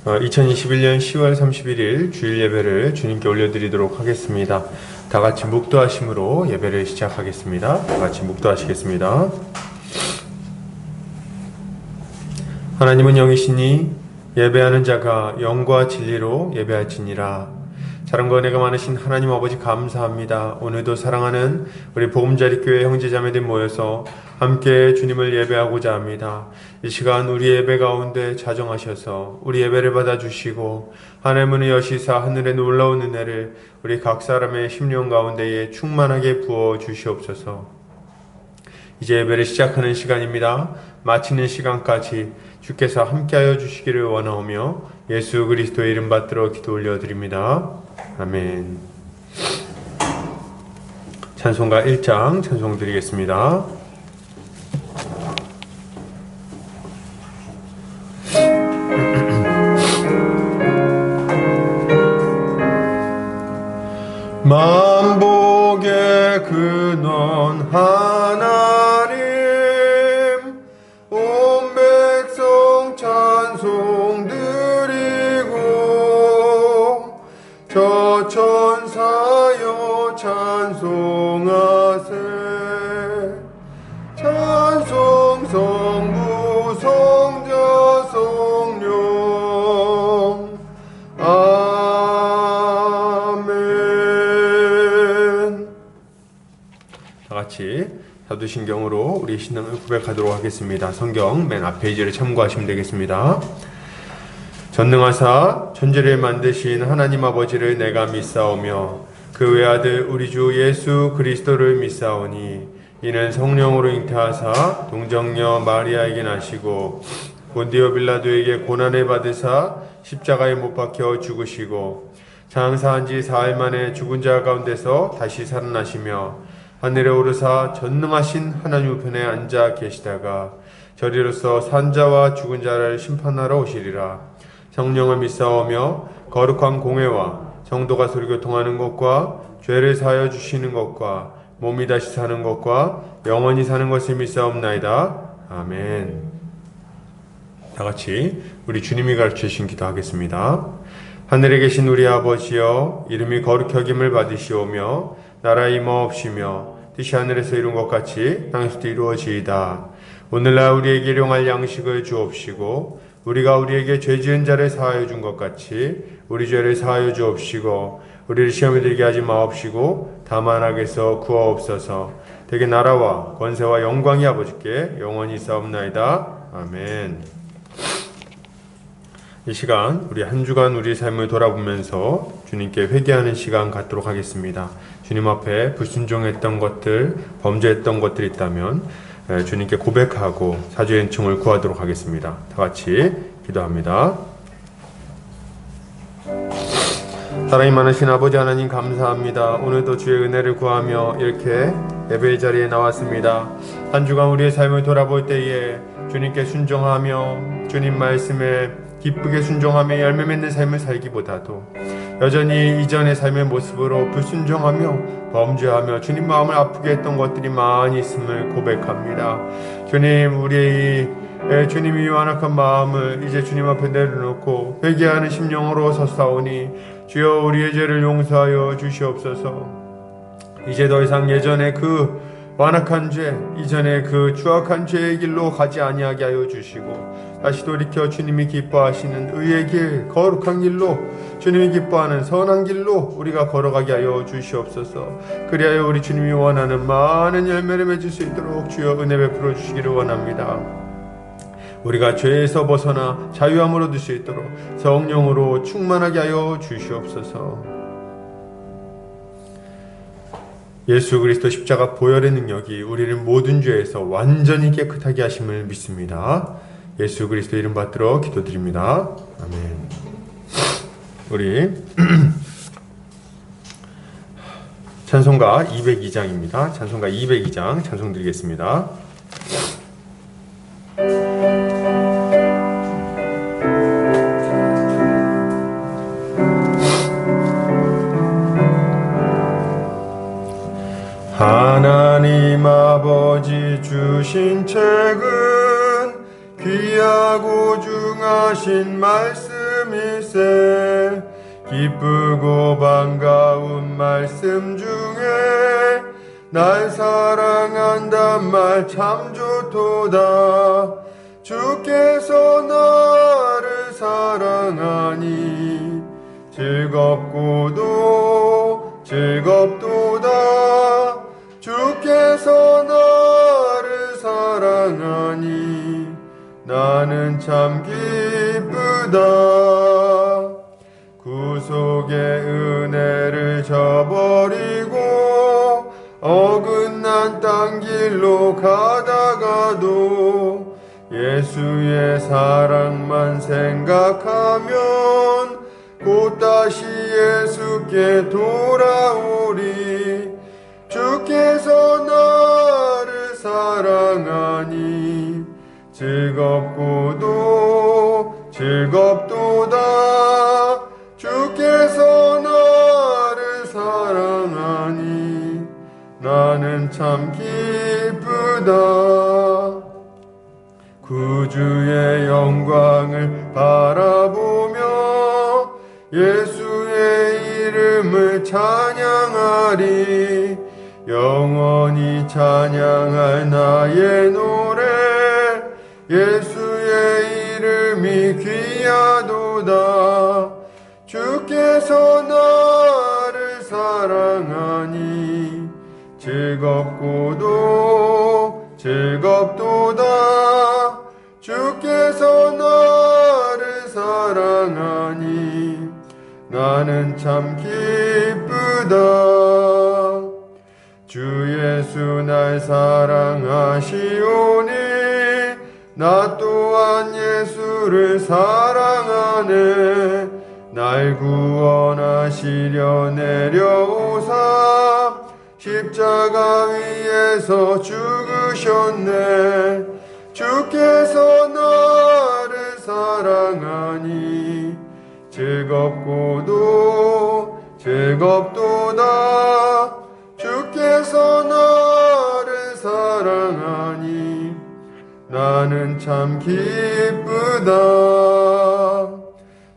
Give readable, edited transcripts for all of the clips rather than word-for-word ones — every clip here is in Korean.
2021년 10월 31일 주일 예배를 주님께 올려드리도록 하겠습니다. 다 같이 묵도하심으로 예배를 시작하겠습니다. 다 같이 묵도하시겠습니다. 하나님은 영이시니 예배하는 자가 영과 진리로 예배할지니라. 사랑과 은혜가 많으신 하나님 아버지 감사합니다. 오늘도 사랑하는 우리 보금자리교회 형제자매들 모여서 함께 주님을 예배하고자 합니다. 이 시간 우리 예배 가운데 자정하셔서 우리 예배를 받아주시고 하늘의 문을 여시사 하늘의 놀라운 은혜를 우리 각 사람의 심령 가운데에 충만하게 부어 주시옵소서. 이제 예배를 시작하는 시간입니다. 마치는 시간까지 주께서 함께하여 주시기를 원하오며 예수 그리스도의 이름 받들어 기도 올려드립니다. 아멘. 찬송가 1장 찬송 드리겠습니다. 만복의 근원 하나님 온 백성 찬송 드리고 저 천사여 찬송하세 찬송 성부 성자 성령 아멘. 다같이 사도신경으로 우리 신앙을 고백하도록 하겠습니다. 성경 맨 앞 페이지를 참고하시면 되겠습니다. 전능하사 천지를 만드신 하나님 아버지를 내가 믿사오며 그 외아들 우리 주 예수 그리스도를 믿사오니 이는 성령으로 잉태하사 동정녀 마리아에게 나시고 본디오 빌라도에게 고난을 받으사 십자가에 못 박혀 죽으시고 장사한 지 사흘 만에 죽은 자 가운데서 다시 살아나시며 하늘에 오르사 전능하신 하나님 우편에 앉아 계시다가 저리로서 산자와 죽은 자를 심판하러 오시리라. 성령을 믿사오며 거룩한 공회와 성도가 설교통하는 것과 죄를 사하여 주시는 것과 몸이 다시 사는 것과 영원히 사는 것을 믿사옵나이다. 아멘. 다같이 우리 주님이 가르치신 기도하겠습니다. 하늘에 계신 우리 아버지여 이름이 거룩히 여김을 받으시오며 나라의 임하옵시며 뜻이 하늘에서 이룬 것 같이 땅에서도 이루어지이다. 오늘날 우리에게 일용할 양식을 주옵시고 우리가 우리에게 죄 지은 자를 사하여 준 것 같이 우리 죄를 사하여 주옵시고 우리를 시험에 들게 하지 마옵시고 다만 악에서 구하옵소서. 대개 나라와 권세와 영광이 아버지께 영원히 있사옵나이다. 아멘. 이 시간 우리 한 주간 우리 삶을 돌아보면서 주님께 회개하는 시간 갖도록 하겠습니다. 주님 앞에 불순종했던 것들, 범죄했던 것들이 있다면 주님께 고백하고 사죄의 은총을 구하도록 하겠습니다. 다 같이 기도합니다. 사랑이 많으신 아버지 하나님 감사합니다. 오늘도 주의 은혜를 구하며 이렇게 예배의 자리에 나왔습니다. 한 주간 우리의 삶을 돌아볼 때에 주님께 순종하며 주님 말씀에 기쁘게 순종하며 열매 맺는 삶을 살기보다도 여전히 이전의 삶의 모습으로 불순종하며 범죄하며 주님 마음을 아프게 했던 것들이 많이 있음을 고백합니다. 주님, 우리의 주님이 완악한 마음을 이제 주님 앞에 내려놓고 회개하는 심령으로 섰사오니 주여 우리의 죄를 용서하여 주시옵소서. 이제 더 이상 예전의 그 완악한 죄, 이전의 그 추악한 죄의 길로 가지 아니하게 하여 주시고 다시 돌이켜 주님이 기뻐하시는 의의 길, 거룩한 길로 주님이 기뻐하는 선한 길로 우리가 걸어가게 하여 주시옵소서. 그리하여 우리 주님이 원하는 많은 열매를 맺을 수 있도록 주여 은혜 베풀어 주시기를 원합니다. 우리가 죄에서 벗어나 자유함을 얻을 수 있도록 성령으로 충만하게 하여 주시옵소서. 예수 그리스도 십자가 보혈의 능력이 우리를 모든 죄에서 완전히 깨끗하게 하심을 믿습니다. 예수 그리스도 이름 받들어 기도드립니다. 아멘. 우리 찬송가 202장입니다. 찬송가 202장 찬송 드리겠습니다. 하나님 아버지 주신 책은 귀하고 중하신 말씀 말씀일세. 기쁘고 반가운 말씀 중에 날 사랑한단 말 참 좋도다. 주께서 나를 사랑하니 즐겁도다. 주께서 나를 사랑하니 나는 참 기쁘다. 구속의 은혜를 저버리고 어긋난 땅 길로 가다가도 예수의 사랑만 생각하면 곧 다시 예수께 돌아오리. 주께서 나를 사랑하니 즐겁도다. 주께서 나를 사랑하니 나는 참 기쁘다. 구주의 영광을 바라보며 예수의 이름을 찬양하리. 영원히 찬양할 나의 노래 예수의 이름이 귀하도다. 주께서 나를 사랑하니 즐겁도다. 주께서 나를 사랑하니 나는 참 기쁘다. 주 예수 날 사랑하시오니 나 또한 예수를 사랑하네. 날 구원하시려 내려오사 십자가 위에서 죽으셨네. 주께서 나를 사랑하니 즐겁도다. 주께서 나를 사랑하니 나는 참 기쁘다.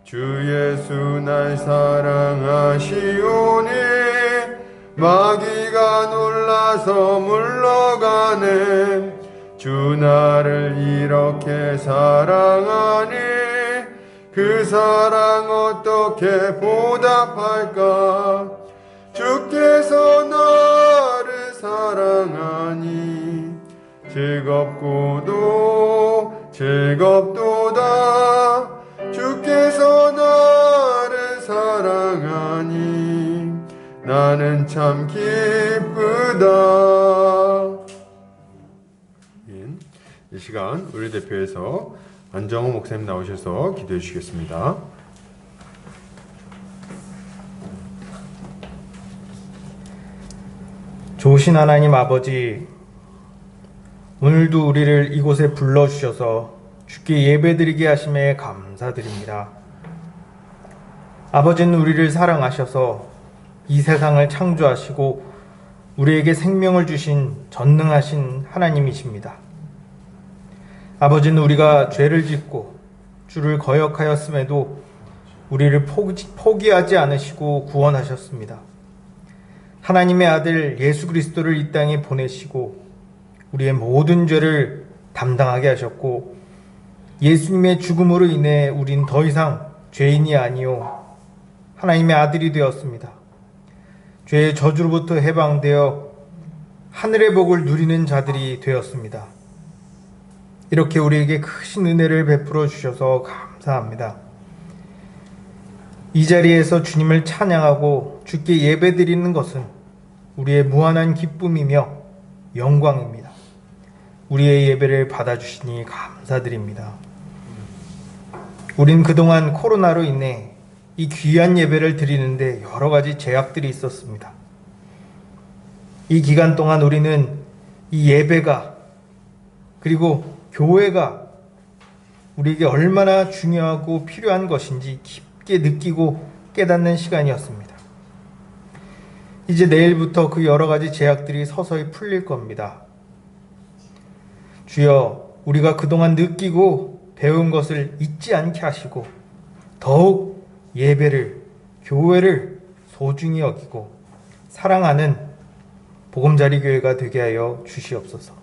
주 예수 날 사랑하시오니 마귀가 놀라서 물러가네. 주 나를 이렇게 사랑하니 그 사랑 어떻게 보답할까. 주께서 나를 사랑하니 즐겁도다. 주께서 나를 사랑하니 나는 참 기쁘다. 이 시간 우리 대표에서 안정호 목사님 나오셔서 기도해 주시겠습니다. 좋으신 하나님 아버지, 오늘도 우리를 이곳에 불러주셔서 주께 예배드리게 하심에 감사드립니다. 아버지는 우리를 사랑하셔서 이 세상을 창조하시고 우리에게 생명을 주신 전능하신 하나님이십니다. 아버지는 우리가 죄를 짓고 주를 거역하였음에도 우리를 포기하지 않으시고 구원하셨습니다. 하나님의 아들 예수 그리스도를 이 땅에 보내시고 우리의 모든 죄를 담당하게 하셨고 예수님의 죽음으로 인해 우린 더 이상 죄인이 아니요 하나님의 아들이 되었습니다. 죄의 저주로부터 해방되어 하늘의 복을 누리는 자들이 되었습니다. 이렇게 우리에게 크신 은혜를 베풀어 주셔서 감사합니다. 이 자리에서 주님을 찬양하고 주께 예배드리는 것은 우리의 무한한 기쁨이며 영광입니다. 우리의 예배를 받아주시니 감사드립니다. 우린 그동안 코로나로 인해 이 귀한 예배를 드리는데 여러 가지 제약들이 있었습니다. 이 기간 동안 우리는 이 예배가 그리고 교회가 우리에게 얼마나 중요하고 필요한 것인지 깊게 느끼고 깨닫는 시간이었습니다. 이제 내일부터 그 여러 가지 제약들이 서서히 풀릴 겁니다. 주여, 우리가 그동안 느끼고 배운 것을 잊지 않게 하시고 더욱 예배를, 교회를 소중히 여기고 사랑하는 보금자리 교회가 되게 하여 주시옵소서.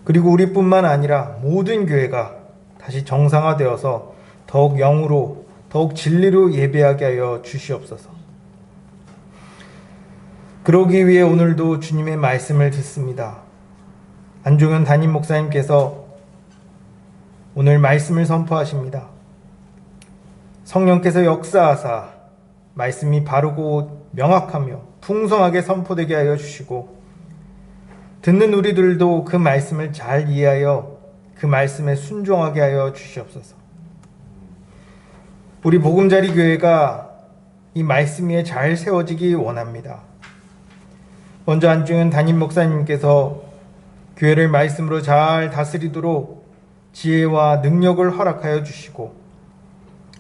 그리고 우리뿐만 아니라 모든 교회가 다시 정상화되어서 더욱 영으로, 더욱 진리로 예배하게 하여 주시옵소서. 그러기 위해 오늘도 주님의 말씀을 듣습니다. 안종현 담임 목사님께서 오늘 말씀을 선포하십니다. 성령께서 역사하사 말씀이 바르고 명확하며 풍성하게 선포되게 하여 주시고 듣는 우리들도 그 말씀을 잘 이해하여 그 말씀에 순종하게 하여 주시옵소서. 우리 보금자리 교회가 이 말씀 위에 잘 세워지기 원합니다. 먼저 안중현 담임 목사님께서 교회를 말씀으로 잘 다스리도록 지혜와 능력을 허락하여 주시고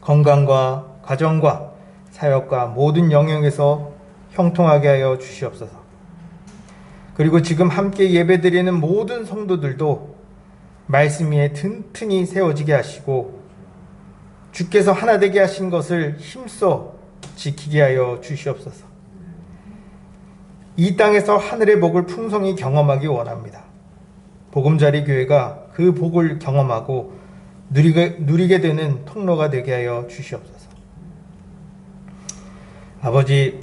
건강과 가정과 사역과 모든 영역에서 형통하게 하여 주시옵소서. 그리고 지금 함께 예배드리는 모든 성도들도 말씀 위에 튼튼히 세워지게 하시고 주께서 하나 되게 하신 것을 힘써 지키게 하여 주시옵소서. 이 땅에서 하늘의 복을 풍성히 경험하기 원합니다. 보금자리 교회가 그 복을 경험하고 누리게 되는 통로가 되게 하여 주시옵소서. 아버지,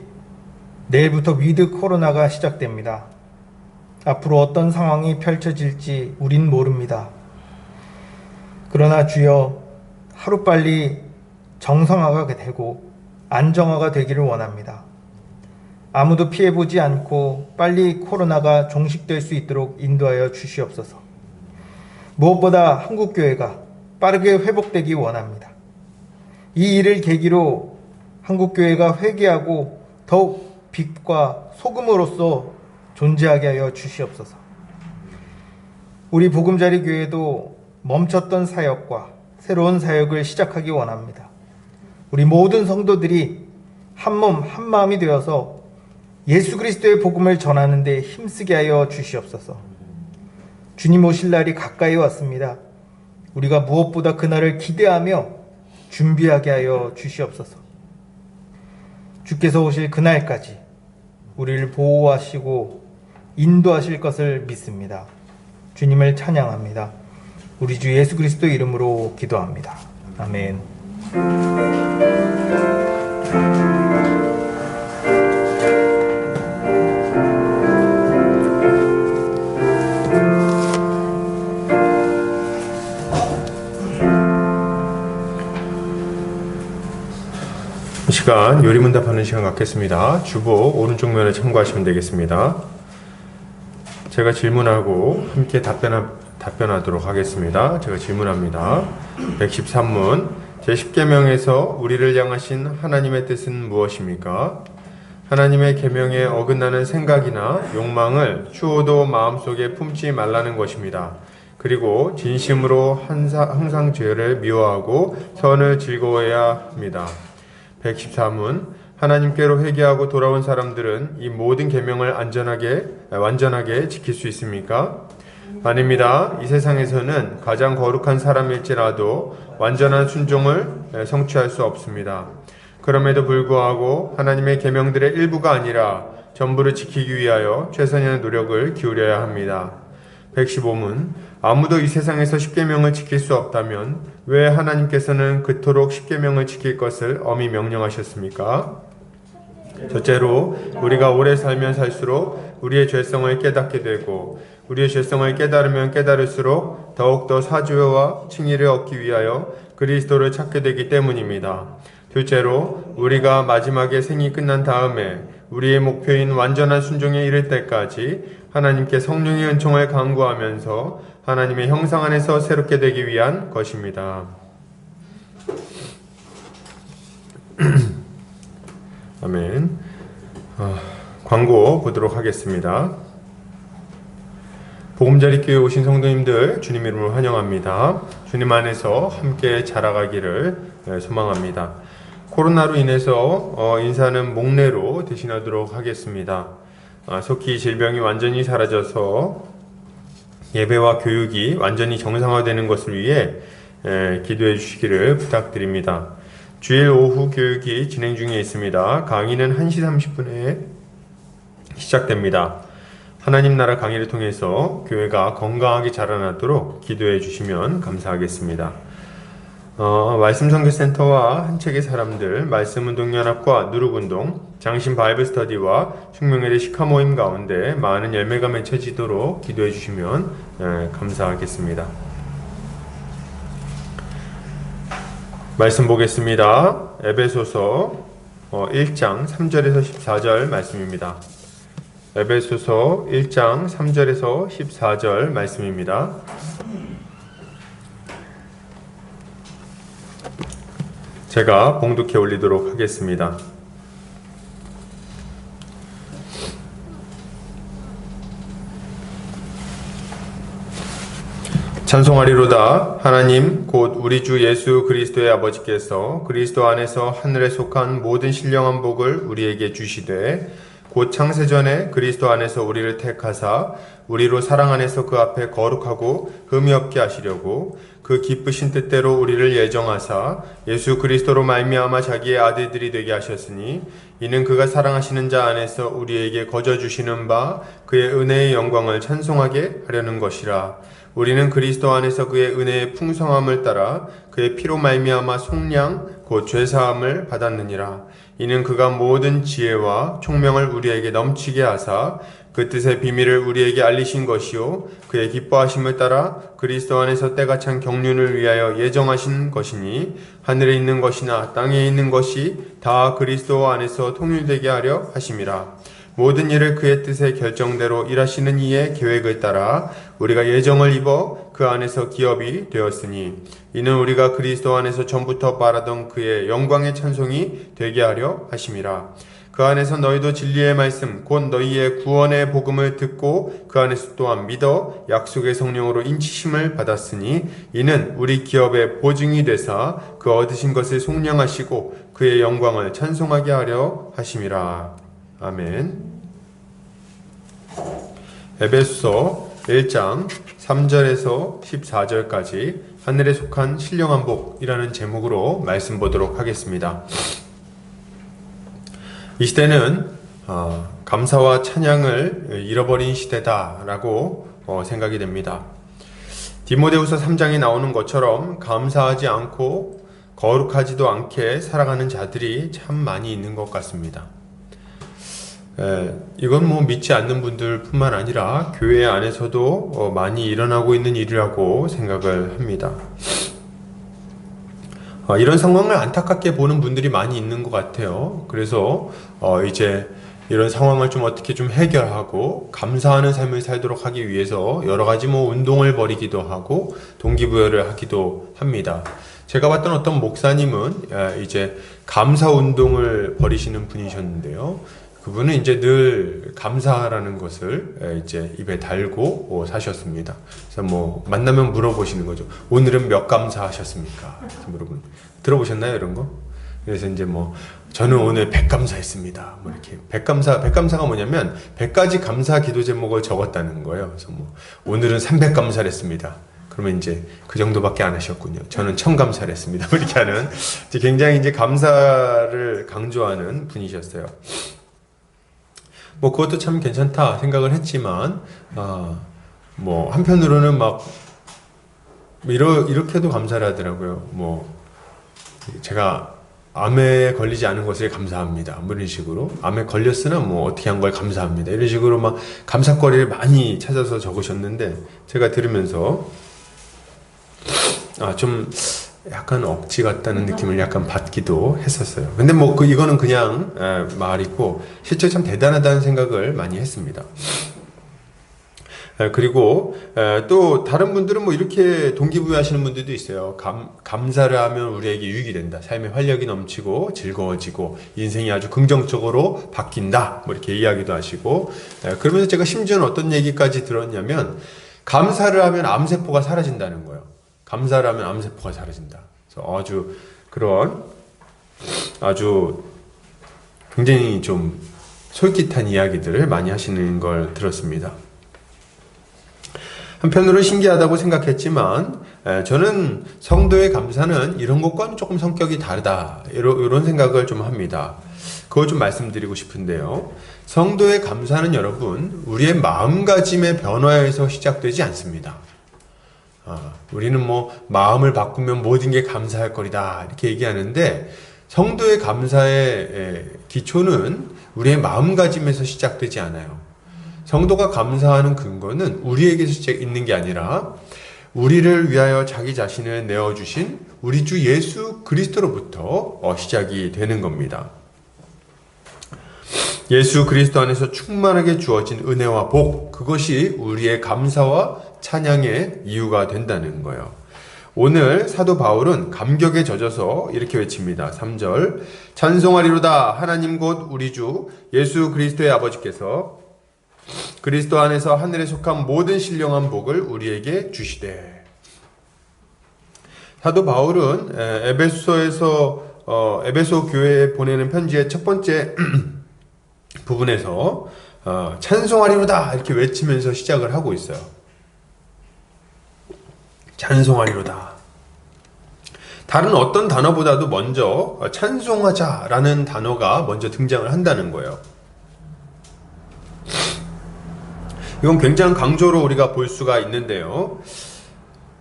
내일부터 위드 코로나가 시작됩니다. 앞으로 어떤 상황이 펼쳐질지 우린 모릅니다. 그러나 주여, 하루빨리 정상화가 되고 안정화가 되기를 원합니다. 아무도 피해보지 않고 빨리 코로나가 종식될 수 있도록 인도하여 주시옵소서. 무엇보다 한국교회가 빠르게 회복되기 원합니다. 이 일을 계기로 한국교회가 회개하고 더욱 빛과 소금으로서 존재하게 하여 주시옵소서. 우리 보금자리 교회도 멈췄던 사역과 새로운 사역을 시작하기 원합니다. 우리 모든 성도들이 한 몸 한 마음이 되어서 예수 그리스도의 복음을 전하는 데 힘쓰게 하여 주시옵소서. 주님 오실 날이 가까이 왔습니다. 우리가 무엇보다 그날을 기대하며 준비하게 하여 주시옵소서. 주께서 오실 그날까지 우리를 보호하시고 인도하실 것을 믿습니다. 주님을 찬양합니다. 우리 주 예수 그리스도 이름으로 기도합니다. 아멘. 이 시간 요리문답하는 시간 갖겠습니다. 주보 오른쪽 면에 참고하시면 되겠습니다. 제가 질문하고 함께 답변하도록 하겠습니다. 제가 질문합니다. 113문 제10계명에서 우리를 향하신 하나님의 뜻은 무엇입니까? 하나님의 계명에 어긋나는 생각이나 욕망을 추호도 마음속에 품지 말라는 것입니다. 그리고 진심으로 항상 죄를 미워하고 선을 즐거워해야 합니다. 114문 하나님께로 회개하고 돌아온 사람들은 이 모든 계명을 완전하게 지킬 수 있습니까? 아닙니다. 이 세상에서는 가장 거룩한 사람일지라도 완전한 순종을 성취할 수 없습니다. 그럼에도 불구하고 하나님의 계명들의 일부가 아니라 전부를 지키기 위하여 최선의 노력을 기울여야 합니다. 115문 아무도 이 세상에서 십계명을 지킬 수 없다면 왜 하나님께서는 그토록 십계명을 지킬 것을 엄히 명령하셨습니까? 첫째로 우리가 오래 살면 살수록 우리의 죄성을 깨닫게 되고 우리의 죄성을 깨달으면 깨달을수록 더욱더 사죄와 칭의를 얻기 위하여 그리스도를 찾게 되기 때문입니다. 둘째로 우리가 마지막에 생이 끝난 다음에 우리의 목표인 완전한 순종에 이를 때까지 하나님께 성령의 은총을 간구하면서 하나님의 형상 안에서 새롭게 되기 위한 것입니다. 아멘. 광고 보도록 하겠습니다. 보금자리 교회 오신 성도님들 주님 이름으로 환영합니다. 주님 안에서 함께 자라가기를 소망합니다. 코로나로 인해서 인사는 목례로 대신하도록 하겠습니다. 속히 질병이 완전히 사라져서 예배와 교육이 완전히 정상화되는 것을 위해 기도해 주시기를 부탁드립니다. 주일 오후 교육이 진행 중에 있습니다. 강의는 1시 30분에 시작됩니다. 하나님 나라 강의를 통해서 교회가 건강하게 자라나도록 기도해 주시면 감사하겠습니다. 말씀선교센터와 한책의 사람들, 말씀운동연합과 누룩운동, 장신 바이블 스터디와 숙명회의 시카모임 가운데 많은 열매가 맺혀지도록 기도해 주시면 감사하겠습니다. 말씀 보겠습니다. 에베소서 1장 3절에서 14절 말씀입니다. 에베소서 1장 3절에서 14절 말씀입니다. 제가 봉독해 올리도록 하겠습니다. 찬송하리로다. 하나님 곧 우리 주 예수 그리스도의 아버지께서 그리스도 안에서 하늘에 속한 모든 신령한 복을 우리에게 주시되 곧 창세전에 그리스도 안에서 우리를 택하사 우리로 사랑 안에서 그 앞에 거룩하고 흠이 없게 하시려고 그 기쁘신 뜻대로 우리를 예정하사 예수 그리스도로 말미암아 자기의 아들들이 되게 하셨으니 이는 그가 사랑하시는 자 안에서 우리에게 거저 주시는 바 그의 은혜의 영광을 찬송하게 하려는 것이라. 우리는 그리스도 안에서 그의 은혜의 풍성함을 따라 그의 피로 말미암아 속량 곧 죄사함을 받았느니라. 이는 그가 모든 지혜와 총명을 우리에게 넘치게 하사 그 뜻의 비밀을 우리에게 알리신 것이요 그의 기뻐하심을 따라 그리스도 안에서 때가 찬 경륜을 위하여 예정하신 것이니 하늘에 있는 것이나 땅에 있는 것이 다 그리스도 안에서 통일되게 하려 하심이라. 모든 일을 그의 뜻의 결정대로 일하시는 이의 계획을 따라 우리가 예정을 입어 그 안에서 기업이 되었으니 이는 우리가 그리스도 안에서 전부터 바라던 그의 영광의 찬송이 되게 하려 하심이라. 그 안에서 너희도 진리의 말씀 곧 너희의 구원의 복음을 듣고 그 안에서 또한 믿어 약속의 성령으로 인치심을 받았으니 이는 우리 기업의 보증이 되사 그 얻으신 것을 속량하시고 그의 영광을 찬송하게 하려 하심이라. 아멘. 에베소서 1장 3절에서 14절까지 하늘에 속한 신령한 복이라는 제목으로 말씀 보도록 하겠습니다. 이 시대는 감사와 찬양을 잃어버린 시대다라고 생각이 됩니다. 디모데후서 3장에 나오는 것처럼 감사하지 않고 거룩하지도 않게 살아가는 자들이 참 많이 있는 것 같습니다. 이건 뭐 믿지 않는 분들 뿐만 아니라 교회 안에서도 많이 일어나고 있는 일이라고 생각을 합니다. 이런 상황을 안타깝게 보는 분들이 많이 있는 것 같아요. 그래서 이제 이런 상황을 좀 어떻게 좀 해결하고 감사하는 삶을 살도록 하기 위해서 여러 가지 뭐 운동을 벌이기도 하고 동기부여를 하기도 합니다. 제가 봤던 어떤 목사님은 이제 감사 운동을 벌이시는 분이셨는데요. 그분은 이제 늘 감사라는 것을 이제 입에 달고 사셨습니다. 그래서 뭐 만나면 물어보시는 거죠. 오늘은 몇 감사하셨습니까? 물어보는. 들어보셨나요, 이런 거? 그래서 이제 뭐 저는 오늘 100감사했습니다. 뭐 이렇게 100감사가 뭐냐면 100가지 감사 기도 제목을 적었다는 거예요. 그래서 뭐 오늘은 300감사를 했습니다. 그러면 이제 그 정도밖에 안 하셨군요. 저는 1000감사를 했습니다. 뭐 이렇게 하는 굉장히 이제 감사를 강조하는 분이셨어요. 뭐 그것도 참 괜찮다 생각을 했지만 뭐 한편으로는 막 이렇게도 감사를 하더라고요. 뭐 제가 암에 걸리지 않은 것에 감사합니다. 뭐 이런 식으로 암에 걸렸으나 뭐 어떻게 한 걸 감사합니다. 이런 식으로 막 감사거리를 많이 찾아서 적으셨는데 제가 들으면서 좀 약간 억지 같다는 느낌을 약간 받기도 했었어요. 근데 뭐 이거는 그냥 말이고 실제 참 대단하다는 생각을 많이 했습니다. 그리고 또 다른 분들은 뭐 이렇게 동기부여하시는 분들도 있어요. 감사를 하면 우리에게 유익이 된다. 삶에 활력이 넘치고 즐거워지고 인생이 아주 긍정적으로 바뀐다. 뭐 이렇게 이야기도 하시고 그러면서 제가 심지어는 어떤 얘기까지 들었냐면 감사를 하면 암세포가 사라진다는 거예요. 감사를 하면 암세포가 사라진다. 그래서 아주 굉장히 좀 솔깃한 이야기들을 많이 하시는 걸 들었습니다. 한편으로는 신기하다고 생각했지만 저는 성도의 감사는 이런 것과는 조금 성격이 다르다. 이런 생각을 좀 합니다. 그걸 좀 말씀드리고 싶은데요. 성도의 감사는 여러분, 우리의 마음가짐의 변화에서 시작되지 않습니다. 우리는 뭐 마음을 바꾸면 모든 게 감사할 거리다 이렇게 얘기하는데, 성도의 감사의 기초는 우리의 마음가짐에서 시작되지 않아요. 성도가 감사하는 근거는 우리에게서 있는 게 아니라 우리를 위하여 자기 자신을 내어주신 우리 주 예수 그리스도로부터 시작이 되는 겁니다. 예수 그리스도 안에서 충만하게 주어진 은혜와 복, 그것이 우리의 감사와 찬양의 이유가 된다는 거예요. 오늘 사도 바울은 감격에 젖어서 이렇게 외칩니다. 3절, 찬송하리로다 하나님 곧 우리 주 예수 그리스도의 아버지께서 그리스도 안에서 하늘에 속한 모든 신령한 복을 우리에게 주시되. 사도 바울은 에베소 교회에 보내는 편지의 첫 번째 부분에서 찬송하리로다 이렇게 외치면서 시작을 하고 있어요. 찬송하리로다. 다른 어떤 단어보다도 먼저 찬송하자라는 단어가 먼저 등장을 한다는 거예요. 이건 굉장히 강조로 우리가 볼 수가 있는데요.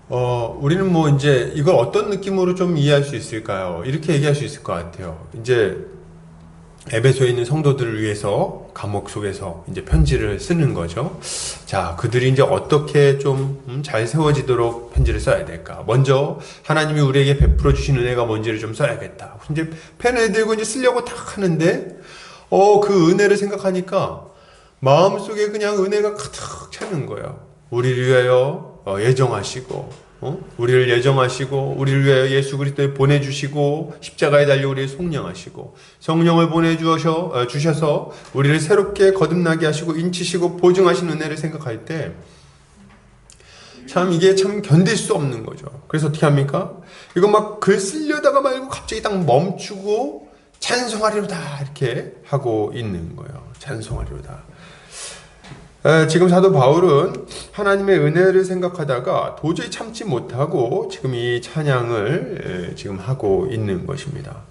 우리는 뭐 이제 이걸 어떤 느낌으로 좀 이해할 수 있을까요? 이렇게 얘기할 수 있을 것 같아요. 이제 에베소에 있는 성도들을 위해서 감옥 속에서 이제 편지를 쓰는 거죠. 자, 그들이 이제 어떻게 좀 잘 세워지도록 편지를 써야 될까? 먼저 하나님이 우리에게 베풀어 주신 은혜가 뭔지를 좀 써야겠다. 이제 펜을 들고 이제 쓰려고 탁 하는데, 그 은혜를 생각하니까 마음속에 그냥 은혜가 가득 차는 거예요. 우리를 위하여 예정하시고, 우리를 예정하시고, 우리를 위하여 예수 그리스도에 보내주시고, 십자가에 달려 우리를 속량하시고, 성령을 보내주셔서 우리를 새롭게 거듭나게 하시고, 인치시고, 보증하신 은혜를 생각할 때, 참 이게 참 견딜 수 없는 거죠. 그래서 어떻게 합니까? 이거 막 글 쓰려다가 말고 갑자기 딱 멈추고, 찬송하리로다 이렇게 하고 있는 거예요. 찬송하리로다. 지금 사도 바울은 하나님의 은혜를 생각하다가 도저히 참지 못하고 지금 이 찬양을 지금 하고 있는 것입니다.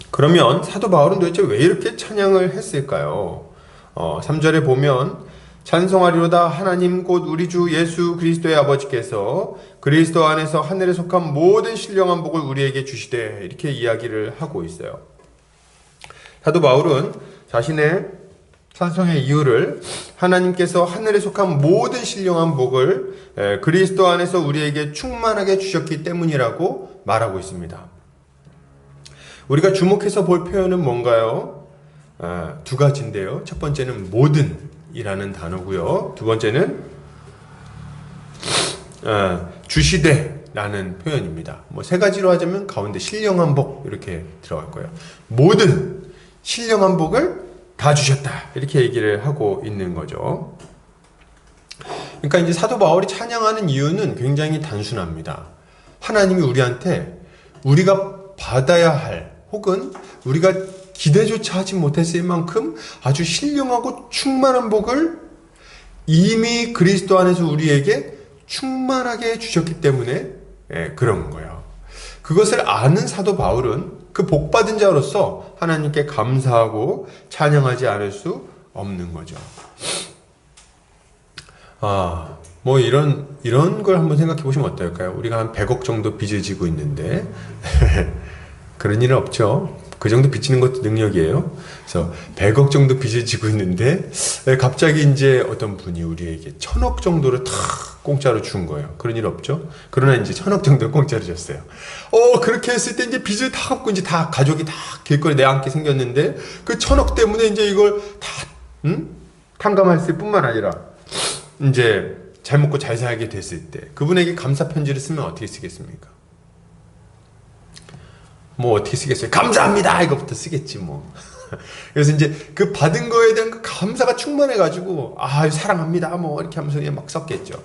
그러면 사도 바울은 도대체 왜 이렇게 찬양을 했을까요? 3절에 보면 찬송하리로다 하나님 곧 우리 주 예수 그리스도의 아버지께서 그리스도 안에서 하늘에 속한 모든 신령한 복을 우리에게 주시되 이렇게 이야기를 하고 있어요. 사도 바울은 자신의 찬송의 이유를 하나님께서 하늘에 속한 모든 신령한 복을 그리스도 안에서 우리에게 충만하게 주셨기 때문이라고 말하고 있습니다. 우리가 주목해서 볼 표현은 뭔가요? 두 가지인데요. 첫 번째는 모든이라는 단어고요. 두 번째는 주시되라는 표현입니다. 뭐 세 가지로 하자면 가운데 신령한 복 이렇게 들어갈 거예요. 모든 신령한 복을 다 주셨다 이렇게 얘기를 하고 있는 거죠. 그러니까 이제 사도 바울이 찬양하는 이유는 굉장히 단순합니다. 하나님이 우리한테 우리가 받아야 할 혹은 우리가 기대조차 하지 못했을 만큼 아주 신령하고 충만한 복을 이미 그리스도 안에서 우리에게 충만하게 주셨기 때문에 그런 거예요. 그것을 아는 사도 바울은 그 복받은 자로서 하나님께 감사하고 찬양하지 않을 수 없는 거죠. 뭐 이런 걸 한번 생각해 보시면 어떨까요? 우리가 한 100억 정도 빚을 지고 있는데 그런 일은 없죠. 그 정도 빚지는 것도 능력이에요. 그래서 100억 정도 빚을 지고 있는데 갑자기 이제 어떤 분이 우리에게 1000억 정도를 다 공짜로 준 거예요. 그런 일 없죠. 그러나 이제 1000억 정도 공짜로 줬어요. 그렇게 했을 때 이제 빚을 다 갚고 이제 다 가족이 다 길거리 내앉게 생겼는데 그 1000억 때문에 이제 이걸 다 탕감했을 뿐만 아니라 이제 잘 먹고 잘 살게 됐을 때 그분에게 감사 편지를 쓰면 어떻게 쓰겠습니까? 뭐 어떻게 쓰겠어요? 감사합니다! 이거부터 쓰겠지 뭐. 그래서 이제 그 받은 거에 대한 그 감사가 충만해가지고 사랑합니다 뭐 이렇게 하면서 그냥 막 썼겠죠.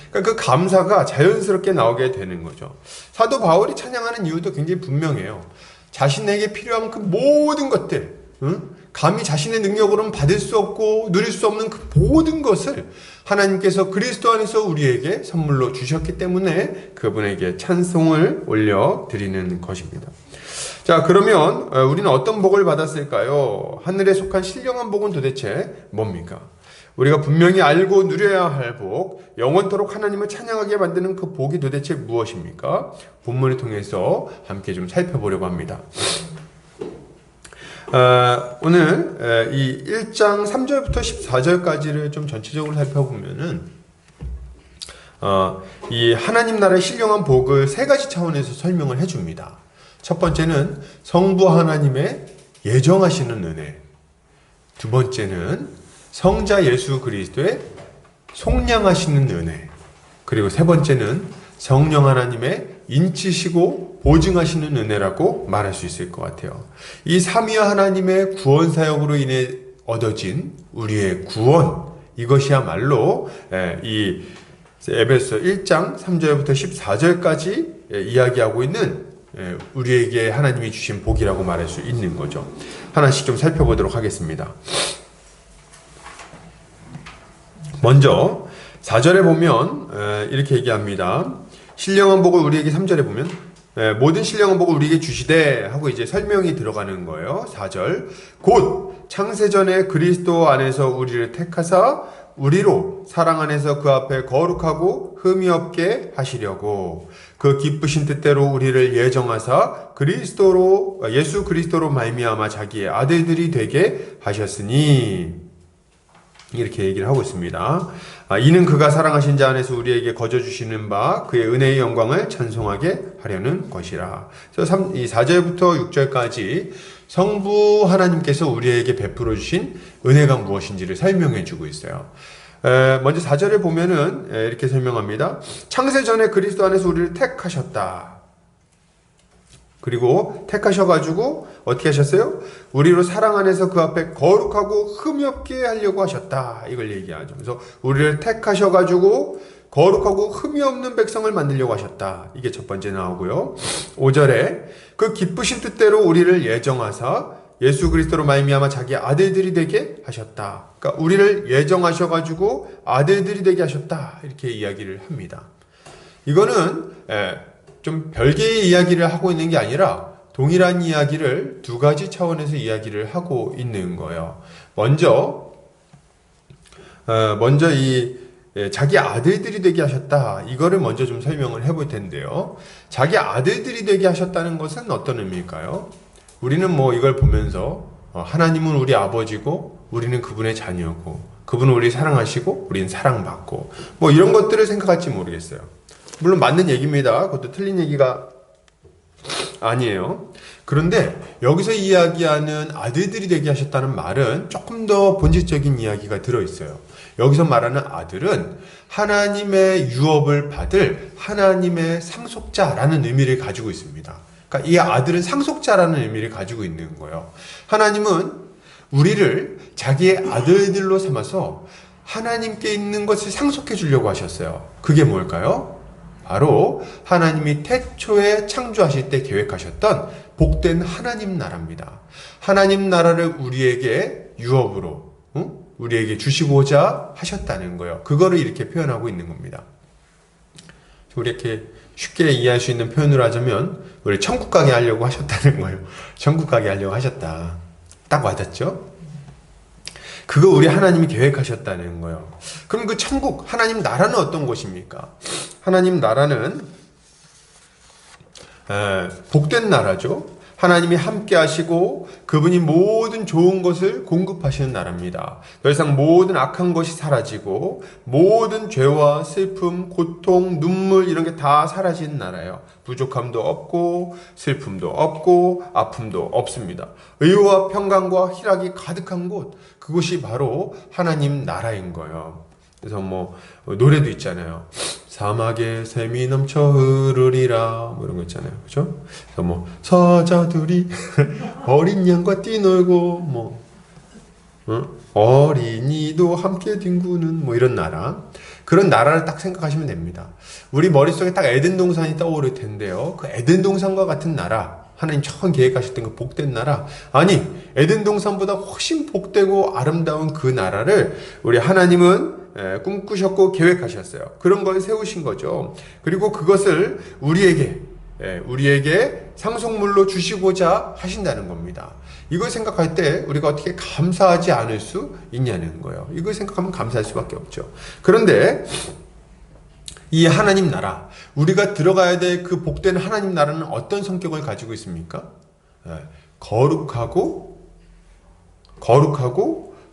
그러니까 그 감사가 자연스럽게 나오게 되는 거죠. 사도 바울이 찬양하는 이유도 굉장히 분명해요. 자신에게 필요한 그 모든 것들, 감히 자신의 능력으로는 받을 수 없고 누릴 수 없는 그 모든 것을 하나님께서 그리스도 안에서 우리에게 선물로 주셨기 때문에 그분에게 찬송을 올려드리는 것입니다. 자, 그러면 우리는 어떤 복을 받았을까요? 하늘에 속한 신령한 복은 도대체 뭡니까? 우리가 분명히 알고 누려야 할 복, 영원토록 하나님을 찬양하게 만드는 그 복이 도대체 무엇입니까? 본문을 통해서 함께 좀 살펴보려고 합니다. 오늘 이 1장 3절부터 14절까지를 좀 전체적으로 살펴보면은 이 하나님 나라의 신령한 복을 세 가지 차원에서 설명을 해줍니다. 첫 번째는 성부 하나님의 예정하시는 은혜, 두 번째는 성자 예수 그리스도의 속량하시는 은혜, 그리고 세 번째는 성령 하나님의 인치시고 보증하시는 은혜라고 말할 수 있을 것 같아요. 이 삼위 하나님의 구원 사역으로 인해 얻어진 우리의 구원, 이것이야말로 이 에베소 1장 3절부터 14절까지 이야기하고 있는 우리에게 하나님이 주신 복이라고 말할 수 있는 거죠. 하나씩 좀 살펴보도록 하겠습니다. 먼저 4절에 보면 이렇게 얘기합니다. 신령한 복을 우리에게 3절에 보면 모든 신령한 복을 우리에게 주시되 하고 이제 설명이 들어가는 거예요. 4절 곧 창세전에 그리스도 안에서 우리를 택하사 우리로 사랑 안에서 그 앞에 거룩하고 흠이 없게 하시려고 그 기쁘신 뜻대로 우리를 예정하사 예수 그리스도로 말미암아 자기의 아들들이 되게 하셨으니, 이렇게 얘기를 하고 있습니다. 이는 그가 사랑하신 자 안에서 우리에게 거저 주시는 바 그의 은혜의 영광을 찬송하게 하려는 것이라. 그래서 이 4절부터 6절까지 성부 하나님께서 우리에게 베풀어 주신 은혜가 무엇인지를 설명해 주고 있어요. 먼저 4절에 보면은 이렇게 설명합니다. 창세 전에 그리스도 안에서 우리를 택하셨다. 그리고 택하셔가지고 어떻게 하셨어요? 우리로 사랑 안에서 그 앞에 거룩하고 흠이 없게 하려고 하셨다. 이걸 얘기하죠. 그래서 우리를 택하셔가지고 거룩하고 흠이 없는 백성을 만들려고 하셨다. 이게 첫 번째 나오고요. 5절에 그 기쁘신 뜻대로 우리를 예정하사 예수 그리스도로 말미암아 자기 아들들이 되게 하셨다. 그러니까 우리를 예정하셔가지고 아들들이 되게 하셨다. 이렇게 이야기를 합니다. 이거는 좀 별개의 이야기를 하고 있는 게 아니라 동일한 이야기를 두 가지 차원에서 이야기를 하고 있는 거예요. 먼저 이 자기 아들들이 되게 하셨다. 이거를 먼저 좀 설명을 해볼 텐데요. 자기 아들들이 되게 하셨다는 것은 어떤 의미일까요? 우리는 뭐 이걸 보면서 하나님은 우리 아버지고 우리는 그분의 자녀고 그분은 우리 사랑하시고 우리는 사랑받고 뭐 이런 것들을 생각할지 모르겠어요. 물론 맞는 얘기입니다. 그것도 틀린 얘기가 아니에요. 그런데 여기서 이야기하는 아들들이 되게 하셨다는 말은 조금 더 본질적인 이야기가 들어있어요. 여기서 말하는 아들은 하나님의 유업을 받을 하나님의 상속자라는 의미를 가지고 있습니다. 그러니까 이 아들은 상속자라는 의미를 가지고 있는 거예요. 하나님은 우리를 자기의 아들들로 삼아서 하나님께 있는 것을 상속해 주려고 하셨어요. 그게 뭘까요? 바로 하나님이 태초에 창조하실 때 계획하셨던 복된 하나님 나라입니다. 하나님 나라를 우리에게 유업으로 우리에게 주시고자 하셨다는 거예요. 그거를 이렇게 표현하고 있는 겁니다. 우리 이렇게 쉽게 이해할 수 있는 표현으로 하자면 우리 천국 가게 하려고 하셨다는 거예요. 천국 가게 하려고 하셨다. 딱 와닿죠? 그거 우리 하나님이 계획하셨다는 거예요. 그럼 그 천국, 하나님 나라는 어떤 곳입니까? 하나님 나라는 복된 나라죠. 하나님이 함께 하시고 그분이 모든 좋은 것을 공급하시는 나라입니다. 더 이상 모든 악한 것이 사라지고 모든 죄와 슬픔, 고통, 눈물 이런 게 다 사라지는 나라예요. 부족함도 없고 슬픔도 없고 아픔도 없습니다. 의와 평강과 희락이 가득한 곳, 그곳이 바로 하나님 나라인 거예요. 그래서 뭐 노래도 있잖아요. 사막에 샘이 넘쳐 흐르리라 뭐 이런 거 있잖아요. 그죠? 그래서 뭐 서자들이 어린 양과 뛰놀고 뭐 어린이도 함께 뒹구는 뭐 이런 나라. 그런 나라를 딱 생각하시면 됩니다. 우리 머릿속에 딱 에덴 동산이 떠오를 텐데요. 그 에덴 동산과 같은 나라, 하나님 처음 계획하셨던 그 복된 나라, 아니 에덴 동산보다 훨씬 복되고 아름다운 그 나라를 우리 하나님은 꿈꾸셨고 계획하셨어요. 그런 걸 세우신 거죠. 그리고 그것을 우리에게 상속물로 주시고자 하신다는 겁니다. 이걸 생각할 때 우리가 어떻게 감사하지 않을 수 있냐는 거예요. 이걸 생각하면 감사할 수밖에 없죠. 그런데 이 하나님 나라, 우리가 들어가야 될 그 복된 하나님 나라는 어떤 성격을 가지고 있습니까? 거룩하고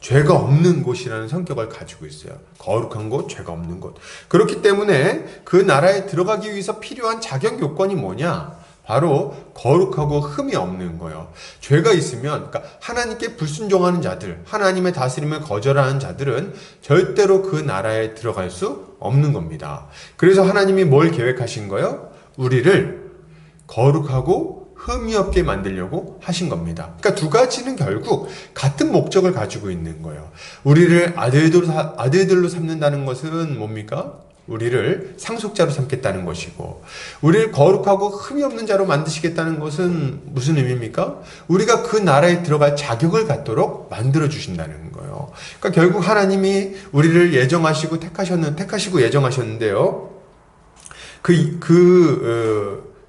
죄가 없는 곳이라는 성격을 가지고 있어요. 거룩한 곳, 죄가 없는 곳. 그렇기 때문에 그 나라에 들어가기 위해서 필요한 자격 요건이 뭐냐? 바로 거룩하고 흠이 없는 거예요. 죄가 있으면, 그러니까 하나님께 불순종하는 자들, 하나님의 다스림을 거절하는 자들은 절대로 그 나라에 들어갈 수 없는 겁니다. 그래서 하나님이 뭘 계획하신 거예요? 우리를 거룩하고 흠이 없게 만들려고 하신 겁니다. 그러니까 두 가지는 결국 같은 목적을 가지고 있는 거예요. 우리를 아들들로 삼는다는 것은 뭡니까? 우리를 상속자로 삼겠다는 것이고, 우리를 거룩하고 흠이 없는 자로 만드시겠다는 것은 무슨 의미입니까? 우리가 그 나라에 들어갈 자격을 갖도록 만들어 주신다는 거예요. 그러니까 결국 하나님이 우리를 예정하시고 택하시고 예정하셨는데요.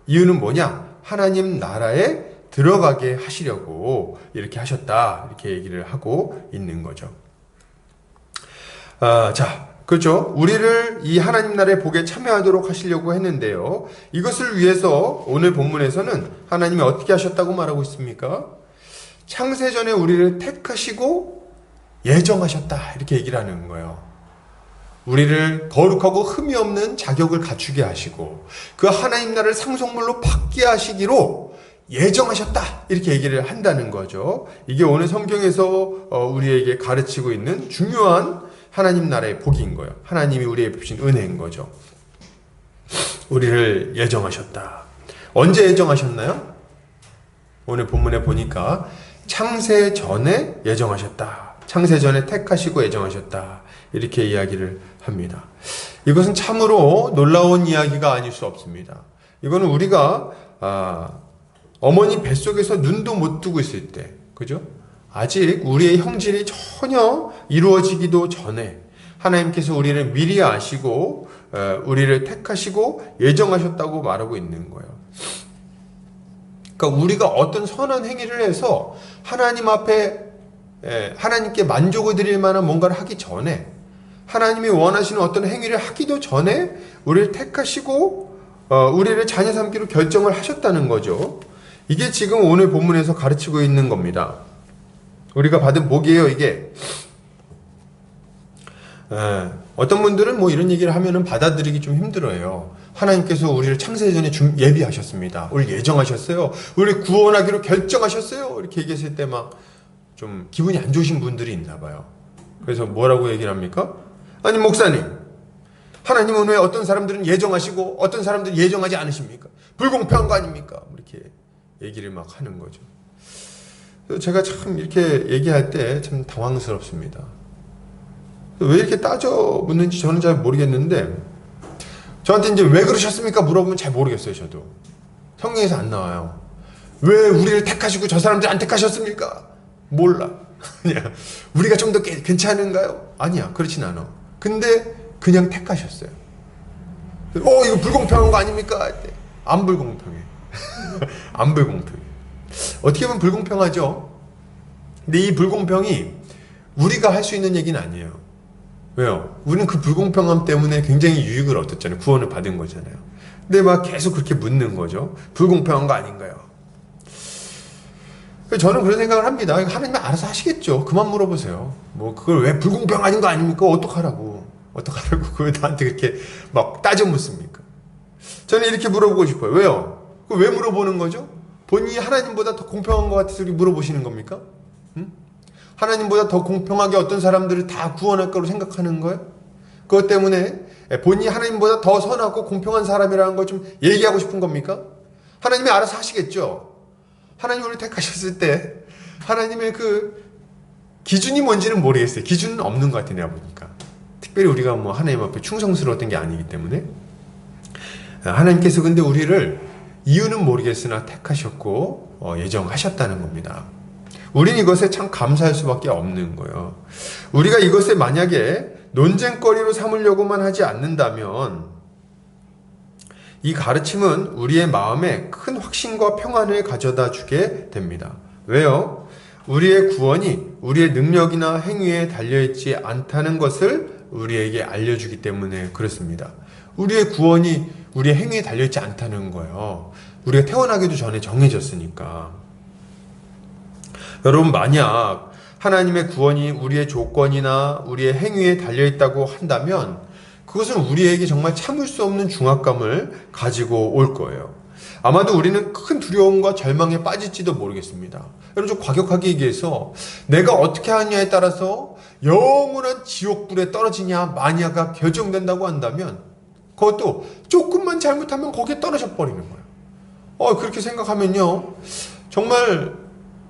이유는 뭐냐? 하나님 나라에 들어가게 하시려고 이렇게 하셨다, 이렇게 얘기를 하고 있는 거죠. 그렇죠. 우리를 이 하나님 나라의 복에 참여하도록 하시려고 했는데요. 이것을 위해서 오늘 본문에서는 하나님이 어떻게 하셨다고 말하고 있습니까? 창세전에 우리를 택하시고 예정하셨다, 이렇게 얘기를 하는 거예요. 우리를 거룩하고 흠이 없는 자격을 갖추게 하시고 그 하나님 나라를 상속물로 받게 하시기로 예정하셨다, 이렇게 얘기를 한다는 거죠. 이게 오늘 성경에서 우리에게 가르치고 있는 중요한 하나님 나라의 복인 거예요. 하나님이 우리에게 주신 은혜인 거죠. 우리를 예정하셨다. 언제 예정하셨나요? 오늘 본문에 보니까 창세 전에 예정하셨다. 창세 전에 택하시고 예정하셨다, 이렇게 이야기를 합니다. 이것은 참으로 놀라운 이야기가 아닐 수 없습니다. 이거는 우리가 어머니 뱃속에서 눈도 못 뜨고 있을 때, 그죠? 아직 우리의 형질이 전혀 이루어지기도 전에 하나님께서 우리를 미리 아시고 우리를 택하시고 예정하셨다고 말하고 있는 거예요. 그러니까 우리가 어떤 선한 행위를 해서 하나님 앞에 하나님께 만족을 드릴 만한 뭔가를 하기 전에, 하나님이 원하시는 어떤 행위를 하기도 전에 우리를 택하시고 우리를 자녀 삼기로 결정을 하셨다는 거죠. 이게 지금 오늘 본문에서 가르치고 있는 겁니다. 우리가 받은 복이에요, 이게. 어떤 분들은 뭐 이런 얘기를 하면은 받아들이기 좀 힘들어요. 하나님께서 우리를 창세전에 예비하셨습니다. 우리 예정하셨어요. 우리 구원하기로 결정하셨어요. 이렇게 얘기했을 때 막 좀 기분이 안 좋으신 분들이 있나 봐요. 그래서 뭐라고 얘기를 합니까? 아니, 목사님, 하나님은 왜 어떤 사람들은 예정하시고 어떤 사람들은 예정하지 않으십니까? 불공평한 거 아닙니까? 이렇게 얘기를 막 하는 거죠. 제가 참 이렇게 얘기할 때 참 당황스럽습니다. 왜 이렇게 따져 묻는지 저는 잘 모르겠는데, 저한테 이제 왜 그러셨습니까? 물어보면 잘 모르겠어요, 저도. 성경에서 안 나와요. 왜 우리를 택하시고 저 사람들 안 택하셨습니까? 몰라. 그냥 우리가 좀 더 괜찮은가요? 아니야, 그렇진 않아. 근데 그냥 택하셨어요. 이거 불공평한 거 아닙니까? 안 불공평해. 안 불공평해. 어떻게 보면 불공평하죠. 근데 이 불공평이 우리가 할 수 있는 얘기는 아니에요. 왜요? 우리는 그 불공평함 때문에 굉장히 유익을 얻었잖아요. 구원을 받은 거잖아요. 근데 막 계속 그렇게 묻는 거죠. 불공평한 거 아닌가요? 저는 그런 생각을 합니다. 하나님이 알아서 하시겠죠. 그만 물어보세요. 뭐 그걸 왜 불공평 아닌 거 아닙니까? 어떡하라고 그걸 나한테 그렇게 막 따져 묻습니까? 저는 이렇게 물어보고 싶어요. 왜요? 왜 물어보는 거죠? 본인이 하나님보다 더 공평한 것 같아서 물어보시는 겁니까? 하나님보다 더 공평하게 어떤 사람들을 다 구원할 거로 생각하는 거예요? 그것 때문에 본인이 하나님보다 더 선하고 공평한 사람이라는 걸 좀 얘기하고 싶은 겁니까? 하나님이 알아서 하시겠죠. 하나님 우리를 택하셨을 때 하나님의 그 기준이 뭔지는 모르겠어요. 기준은 없는 것 같아요, 내가 보니까. 특별히 우리가 뭐 하나님 앞에 충성스러웠던 게 아니기 때문에. 하나님께서 근데 우리를 이유는 모르겠으나 택하셨고 예정하셨다는 겁니다. 우린 이것에 참 감사할 수밖에 없는 거예요. 우리가 이것을 만약에 논쟁거리로 삼으려고만 하지 않는다면 이 가르침은 우리의 마음에 큰 확신과 평안을 가져다 주게 됩니다. 왜요? 우리의 구원이 우리의 능력이나 행위에 달려있지 않다는 것을 우리에게 알려주기 때문에 그렇습니다. 우리의 구원이 우리의 행위에 달려있지 않다는 거예요. 우리가 태어나기도 전에 정해졌으니까. 여러분, 만약 하나님의 구원이 우리의 조건이나 우리의 행위에 달려있다고 한다면 그것은 우리에게 정말 참을 수 없는 중압감을 가지고 올 거예요. 아마도 우리는 큰 두려움과 절망에 빠질지도 모르겠습니다. 여러분, 좀 과격하게 얘기해서 내가 어떻게 하느냐에 따라서 영원한 지옥불에 떨어지냐 마냐가 결정된다고 한다면 그것도 조금만 잘못하면 거기에 떨어져 버리는 거예요. 그렇게 생각하면요, 정말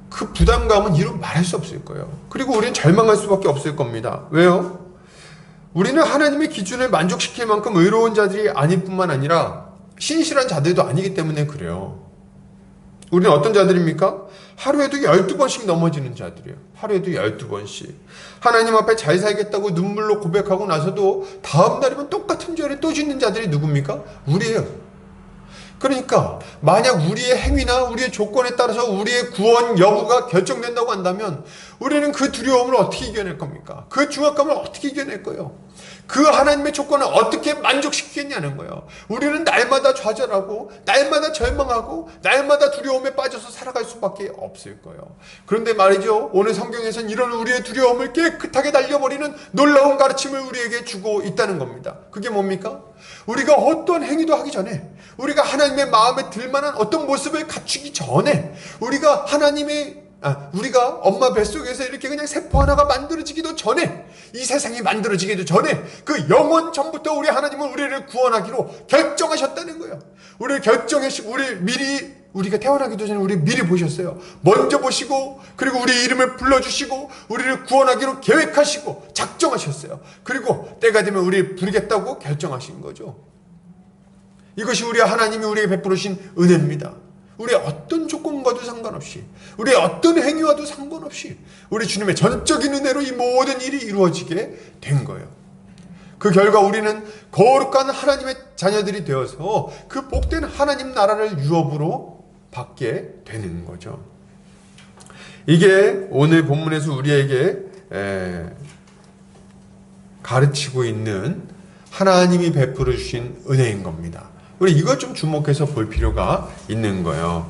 그 부담감은 이루 말할 수 없을 거예요. 그리고 우리는 절망할 수밖에 없을 겁니다. 왜요? 우리는 하나님의 기준을 만족시킬 만큼 의로운 자들이 아닐 뿐만 아니라 신실한 자들도 아니기 때문에 그래요. 우리는 어떤 자들입니까? 하루에도 12번씩 넘어지는 자들이에요. 하루에도 12번씩. 하나님 앞에 잘 살겠다고 눈물로 고백하고 나서도 다음 날이면 똑같은 죄를 또 짓는 자들이 누굽니까? 우리예요. 그러니까 만약 우리의 행위나 우리의 조건에 따라서 우리의 구원 여부가 결정된다고 한다면 우리는 그 두려움을 어떻게 이겨낼 겁니까? 그 중압감을 어떻게 이겨낼 거예요? 그 하나님의 조건을 어떻게 만족시키겠냐는 거예요. 우리는 날마다 좌절하고 날마다 절망하고 날마다 두려움에 빠져서 살아갈 수밖에 없을 거예요. 그런데 말이죠, 오늘 성경에서는 이런 우리의 두려움을 깨끗하게 날려버리는 놀라운 가르침을 우리에게 주고 있다는 겁니다. 그게 뭡니까? 우리가 어떤 행위도 하기 전에, 우리가 하나님의 마음에 들만한 어떤 모습을 갖추기 전에, 우리가 엄마 뱃속에서 이렇게 그냥 세포 하나가 만들어지기도 전에, 이 세상이 만들어지기도 전에 그 영원 전부터 우리 하나님은 우리를 구원하기로 결정하셨다는 거예요. 우리를 결정하시고 우리가 태어나기도 전에 우리 미리 보셨어요. 먼저 보시고, 그리고 우리 이름을 불러주시고 우리를 구원하기로 계획하시고 작정하셨어요. 그리고 때가 되면 우리를 부르겠다고 결정하신 거죠. 이것이 우리 하나님이 우리에게 베풀으신 은혜입니다. 우리의 어떤 조건과도 상관없이, 우리의 어떤 행위와도 상관없이 우리 주님의 전적인 은혜로 이 모든 일이 이루어지게 된 거예요. 그 결과 우리는 거룩한 하나님의 자녀들이 되어서 그 복된 하나님 나라를 유업으로 받게 되는 거죠. 이게 오늘 본문에서 우리에게 가르치고 있는 하나님이 베풀어 주신 은혜인 겁니다. 우리 이걸 좀 주목해서 볼 필요가 있는 거예요.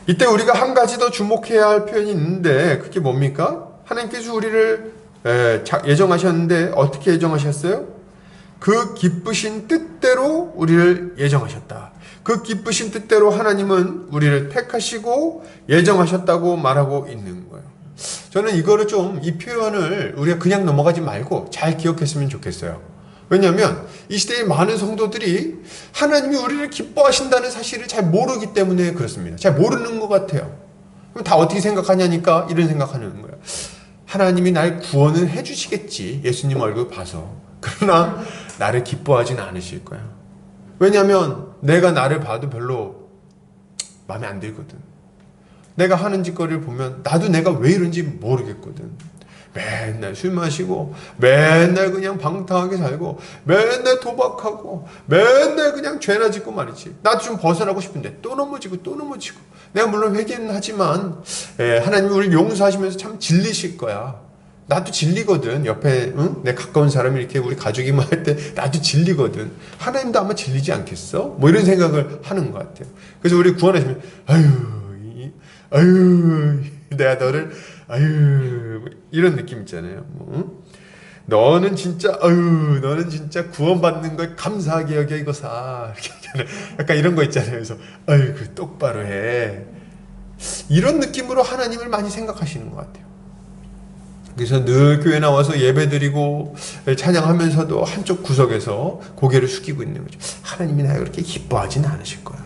이때 우리가 한 가지 더 주목해야 할 표현이 있는데 그게 뭡니까? 하나님께서 우리를 예정하셨는데 어떻게 예정하셨어요? 그 기쁘신 뜻대로 우리를 예정하셨다. 그 기쁘신 뜻대로 하나님은 우리를 택하시고 예정하셨다고 말하고 있는 거예요. 저는 이거를 이 표현을 우리가 그냥 넘어가지 말고 잘 기억했으면 좋겠어요. 왜냐하면 이 시대의 많은 성도들이 하나님이 우리를 기뻐하신다는 사실을 잘 모르기 때문에 그렇습니다. 잘 모르는 것 같아요. 그럼 다 어떻게 생각하냐니까 이런 생각하는 거예요. 하나님이 날 구원을 해주시겠지, 예수님 얼굴 봐서. 그러나 나를 기뻐하진 않으실 거야. 왜냐하면 내가 나를 봐도 별로 마음에 안 들거든. 내가 하는 짓거리를 보면 나도 내가 왜 이런지 모르겠거든. 맨날 술 마시고 맨날 그냥 방탕하게 살고 맨날 도박하고 맨날 그냥 죄나 짓고 말이지. 나도 좀 벗어나고 싶은데 또 넘어지고 내가 물론 회개는 하지만 하나님이 우리를 용서하시면서 참 질리실 거야. 나도 질리거든. 옆에 내 가까운 사람이 이렇게 우리 가족이 뭐 할 때 나도 질리거든. 하나님도 아마 질리지 않겠어? 뭐 이런 생각을 하는 것 같아요. 그래서 우리 구원하시면 아유 내가 너를 이런 느낌 있잖아요. 너는 진짜 구원받는 걸 감사하게 여겨 이거사. 약간 이런 거 있잖아요. 그래서 똑바로 해. 이런 느낌으로 하나님을 많이 생각하시는 것 같아요. 그래서 늘 교회 나와서 예배드리고 찬양하면서도 한쪽 구석에서 고개를 숙이고 있는 거죠. 하나님이 나를 그렇게 기뻐하지는 않으실 거야.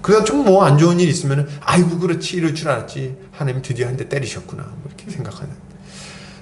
그러다 좀 안 좋은 일 있으면 아이고 그렇지 이럴 줄 알았지. 하나님 드디어 한 대 때리셨구나. 이렇게 생각하는.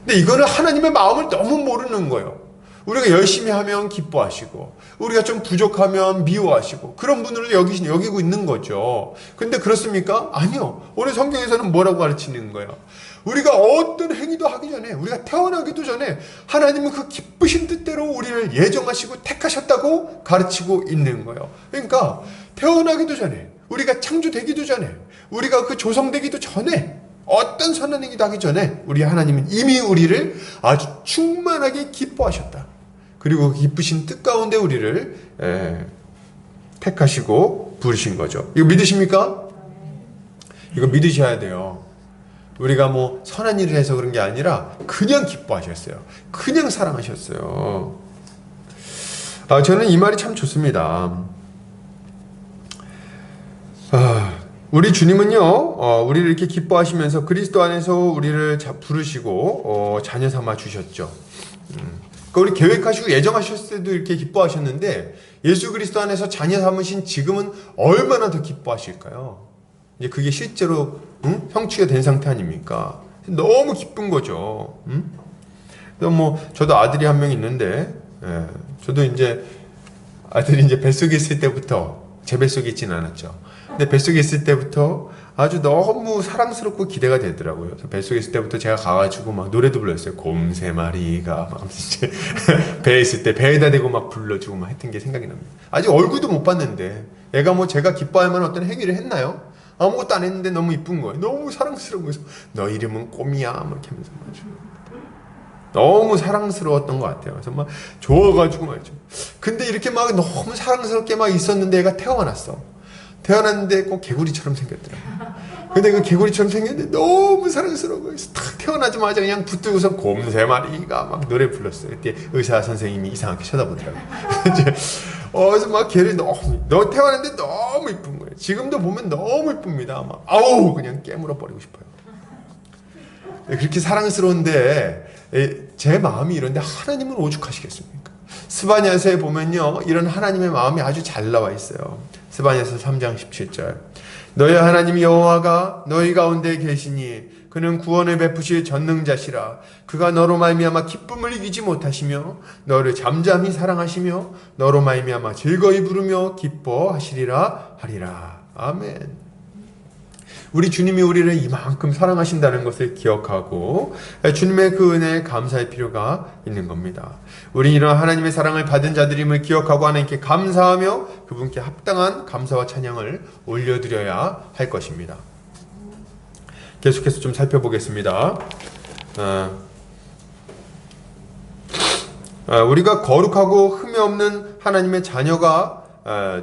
근데 이거는 하나님의 마음을 너무 모르는 거예요. 우리가 열심히 하면 기뻐하시고 우리가 좀 부족하면 미워하시고 그런 분으로 여기고 있는 거죠. 근데 그렇습니까? 아니요. 오늘 성경에서는 뭐라고 가르치는 거예요? 우리가 어떤 행위도 하기 전에, 우리가 태어나기도 전에 하나님은 그 기쁘신 뜻대로 우리를 예정하시고 택하셨다고 가르치고 있는 거예요. 그러니까 태어나기도 전에, 우리가 창조되기도 전에, 우리가 그 조성되기도 전에, 어떤 선한 행위도 하기 전에 우리 하나님은 이미 우리를 아주 충만하게 기뻐하셨다. 그리고 그 기쁘신 뜻 가운데 우리를 택하시고 부르신 거죠. 이거 믿으십니까? 이거 믿으셔야 돼요. 우리가 뭐 선한 일을 해서 그런 게 아니라 그냥 기뻐하셨어요. 그냥 사랑하셨어요. 저는 이 말이 참 좋습니다. 우리 주님은요, 우리를 이렇게 기뻐하시면서 그리스도 안에서 우리를 부르시고 자녀 삼아 주셨죠. 그러니까 우리 계획하시고 예정하셨을 때도 이렇게 기뻐하셨는데 예수 그리스도 안에서 자녀 삼으신 지금은 얼마나 더 기뻐하실까요? 이제 그게 실제로 성취가 된 상태 아닙니까? 너무 기쁜 거죠. 뭐 저도 아들이 한 명 있는데, 저도 이제 아들이 이제 뱃속에 있을 때부터 제 뱃속에 있지는 않았죠. 근데 뱃속에 있을 때부터 아주 너무 사랑스럽고 기대가 되더라고요. 그래서 뱃속에 있을 때부터 제가 가가지고 막 노래도 불렀어요. 곰 세 마리가 막 이제 배에 있을 때 배에다 대고 막 불러주고 막 했던 게 생각이 납니다. 아직 얼굴도 못 봤는데 애가 뭐 제가 기뻐할 만한 어떤 행위를 했나요? 아무것도 안 했는데 너무 이쁜 거예요. 너무 사랑스러운 거예요. 너 이름은 꼬미야 막 이렇게 하면서 너무 사랑스러웠던 것 같아요. 그래서 막 좋아가지고 말이죠. 근데 이렇게 막 너무 사랑스럽게 막 있었는데 애가 태어났어. 태어났는데 꼭 개구리처럼 생겼더라고요. 근데 그 개구리처럼 생겼는데 너무 사랑스러운 거예요. 탁 태어나자마자 그냥 붙들고서 곰 세 마리가 막 노래 불렀어요. 그때 의사 선생님이 이상하게 쳐다보더라고요. 그래서 막 걔를 너 태어났는데 너무 이쁜 거예요. 지금도 보면 너무 이쁩니다. 막 아우 그냥 깨물어 버리고 싶어요. 그렇게 사랑스러운데 제 마음이 이런데 하나님은 오죽하시겠습니까? 스바냐서에 보면요 이런 하나님의 마음이 아주 잘 나와 있어요. 스바냐서 3장 17절 너희 하나님 여호와가 너희 가운데 계시니 그는 구원을 베푸실 전능자시라. 그가 너로 말미암아 기쁨을 이기지 못하시며 너를 잠잠히 사랑하시며 너로 말미암아 즐거이 부르며 기뻐하시리라 하리라. 아멘. 우리 주님이 우리를 이만큼 사랑하신다는 것을 기억하고 주님의 그 은혜에 감사할 필요가 있는 겁니다. 우리 이런 하나님의 사랑을 받은 자들임을 기억하고 하나님께 감사하며 그분께 합당한 감사와 찬양을 올려드려야 할 것입니다. 계속해서 좀 살펴보겠습니다. 우리가 거룩하고 흠이 없는 하나님의 자녀가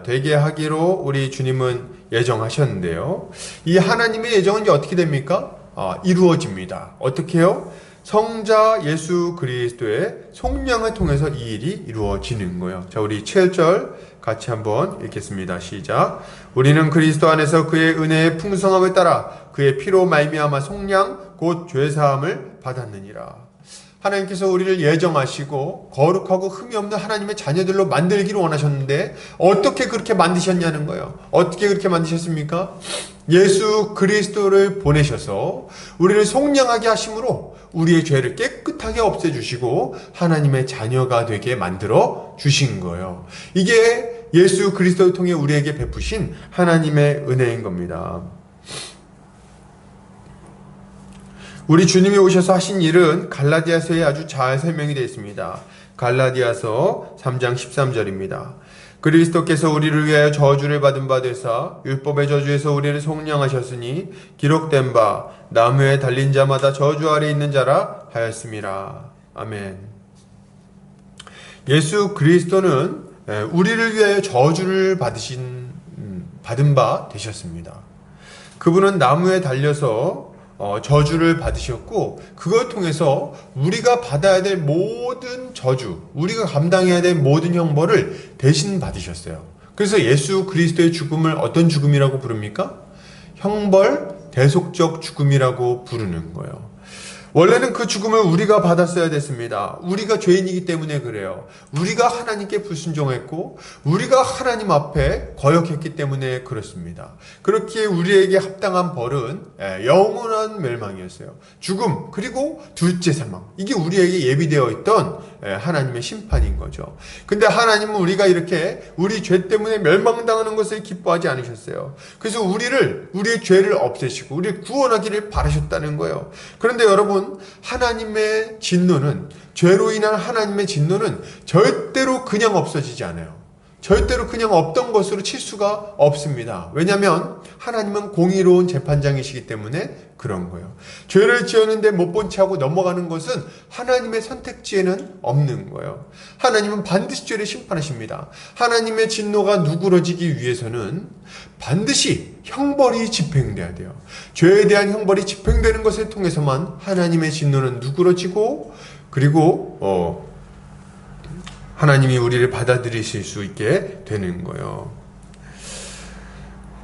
되게 하기로 우리 주님은 예정하셨는데요. 이 하나님의 예정은 이제 어떻게 됩니까? 이루어집니다. 어떻게 해요? 성자 예수 그리스도의 속량을 통해서 이 일이 이루어지는 거예요. 자, 우리 7절 같이 한번 읽겠습니다. 시작. 우리는 그리스도 안에서 그의 은혜의 풍성함을 따라 그의 피로 말미암아 속량 곧 죄사함을 받았느니라. 하나님께서 우리를 예정하시고 거룩하고 흠이 없는 하나님의 자녀들로 만들기를 원하셨는데 어떻게 그렇게 만드셨냐는 거예요. 어떻게 그렇게 만드셨습니까? 예수 그리스도를 보내셔서 우리를 속량하게 하심으로 우리의 죄를 깨끗하게 없애주시고 하나님의 자녀가 되게 만들어 주신 거예요. 이게 예수 그리스도를 통해 우리에게 베푸신 하나님의 은혜인 겁니다. 우리 주님이 오셔서 하신 일은 갈라디아서에 아주 잘 설명이 되어 있습니다. 갈라디아서 3장 13절입니다. 그리스도께서 우리를 위하여 저주를 받은 바 되사 율법의 저주에서 우리를 속량하셨으니 기록된 바 나무에 달린 자마다 저주 아래 있는 자라 하였음이라. 아멘. 예수 그리스도는 우리를 위하여 저주를 받은 바 되셨습니다. 그분은 나무에 달려서 저주를 받으셨고 그걸 통해서 우리가 받아야 될 모든 저주, 우리가 감당해야 될 모든 형벌을 대신 받으셨어요. 그래서 예수 그리스도의 죽음을 어떤 죽음이라고 부릅니까? 형벌 대속적 죽음이라고 부르는 거예요. 원래는 그 죽음을 우리가 받았어야 됐습니다. 우리가 죄인이기 때문에 그래요. 우리가 하나님께 불순종했고 우리가 하나님 앞에 거역했기 때문에 그렇습니다. 그렇기에 우리에게 합당한 벌은 영원한 멸망이었어요. 죽음, 그리고 둘째 사망. 이게 우리에게 예비되어 있던 하나님의 심판인 거죠. 근데 하나님은 우리가 이렇게 우리 죄 때문에 멸망당하는 것을 기뻐하지 않으셨어요. 그래서 우리의 죄를 없애시고 우리를 구원하기를 바라셨다는 거예요. 그런데 여러분, 하나님의 진노는, 죄로 인한 하나님의 진노는 절대로 그냥 없어지지 않아요. 절대로 그냥 없던 것으로 칠 수가 없습니다. 왜냐하면 하나님은 공의로운 재판장이시기 때문에 그런 거예요. 죄를 지었는데 못 본 채 하고 넘어가는 것은 하나님의 선택지에는 없는 거예요. 하나님은 반드시 죄를 심판하십니다. 하나님의 진노가 누그러지기 위해서는 반드시 형벌이 집행돼야 돼요. 죄에 대한 형벌이 집행되는 것을 통해서만 하나님의 진노는 누그러지고, 그리고 하나님이 우리를 받아들이실 수 있게 되는 거예요.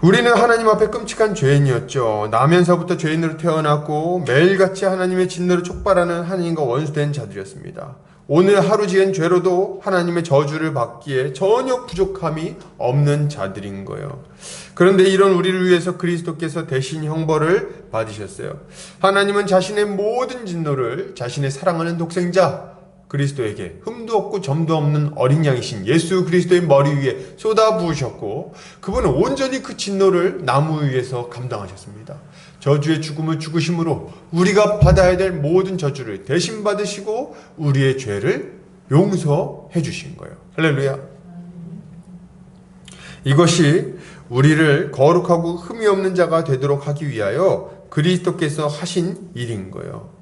우리는 하나님 앞에 끔찍한 죄인이었죠. 나면서부터 죄인으로 태어났고 매일같이 하나님의 진노를 촉발하는 하나님과 원수된 자들이었습니다. 오늘 하루 지은 죄로도 하나님의 저주를 받기에 전혀 부족함이 없는 자들인 거예요. 그런데 이런 우리를 위해서 그리스도께서 대신 형벌을 받으셨어요. 하나님은 자신의 모든 진노를 자신의 사랑하는 독생자 그리스도에게, 흠도 없고 점도 없는 어린 양이신 예수 그리스도의 머리 위에 쏟아 부으셨고, 그분은 온전히 그 진노를 나무 위에서 감당하셨습니다. 저주의 죽음을 죽으심으로 우리가 받아야 될 모든 저주를 대신 받으시고 우리의 죄를 용서해 주신 거예요. 할렐루야. 이것이 우리를 거룩하고 흠이 없는 자가 되도록 하기 위하여 그리스도께서 하신 일인 거예요.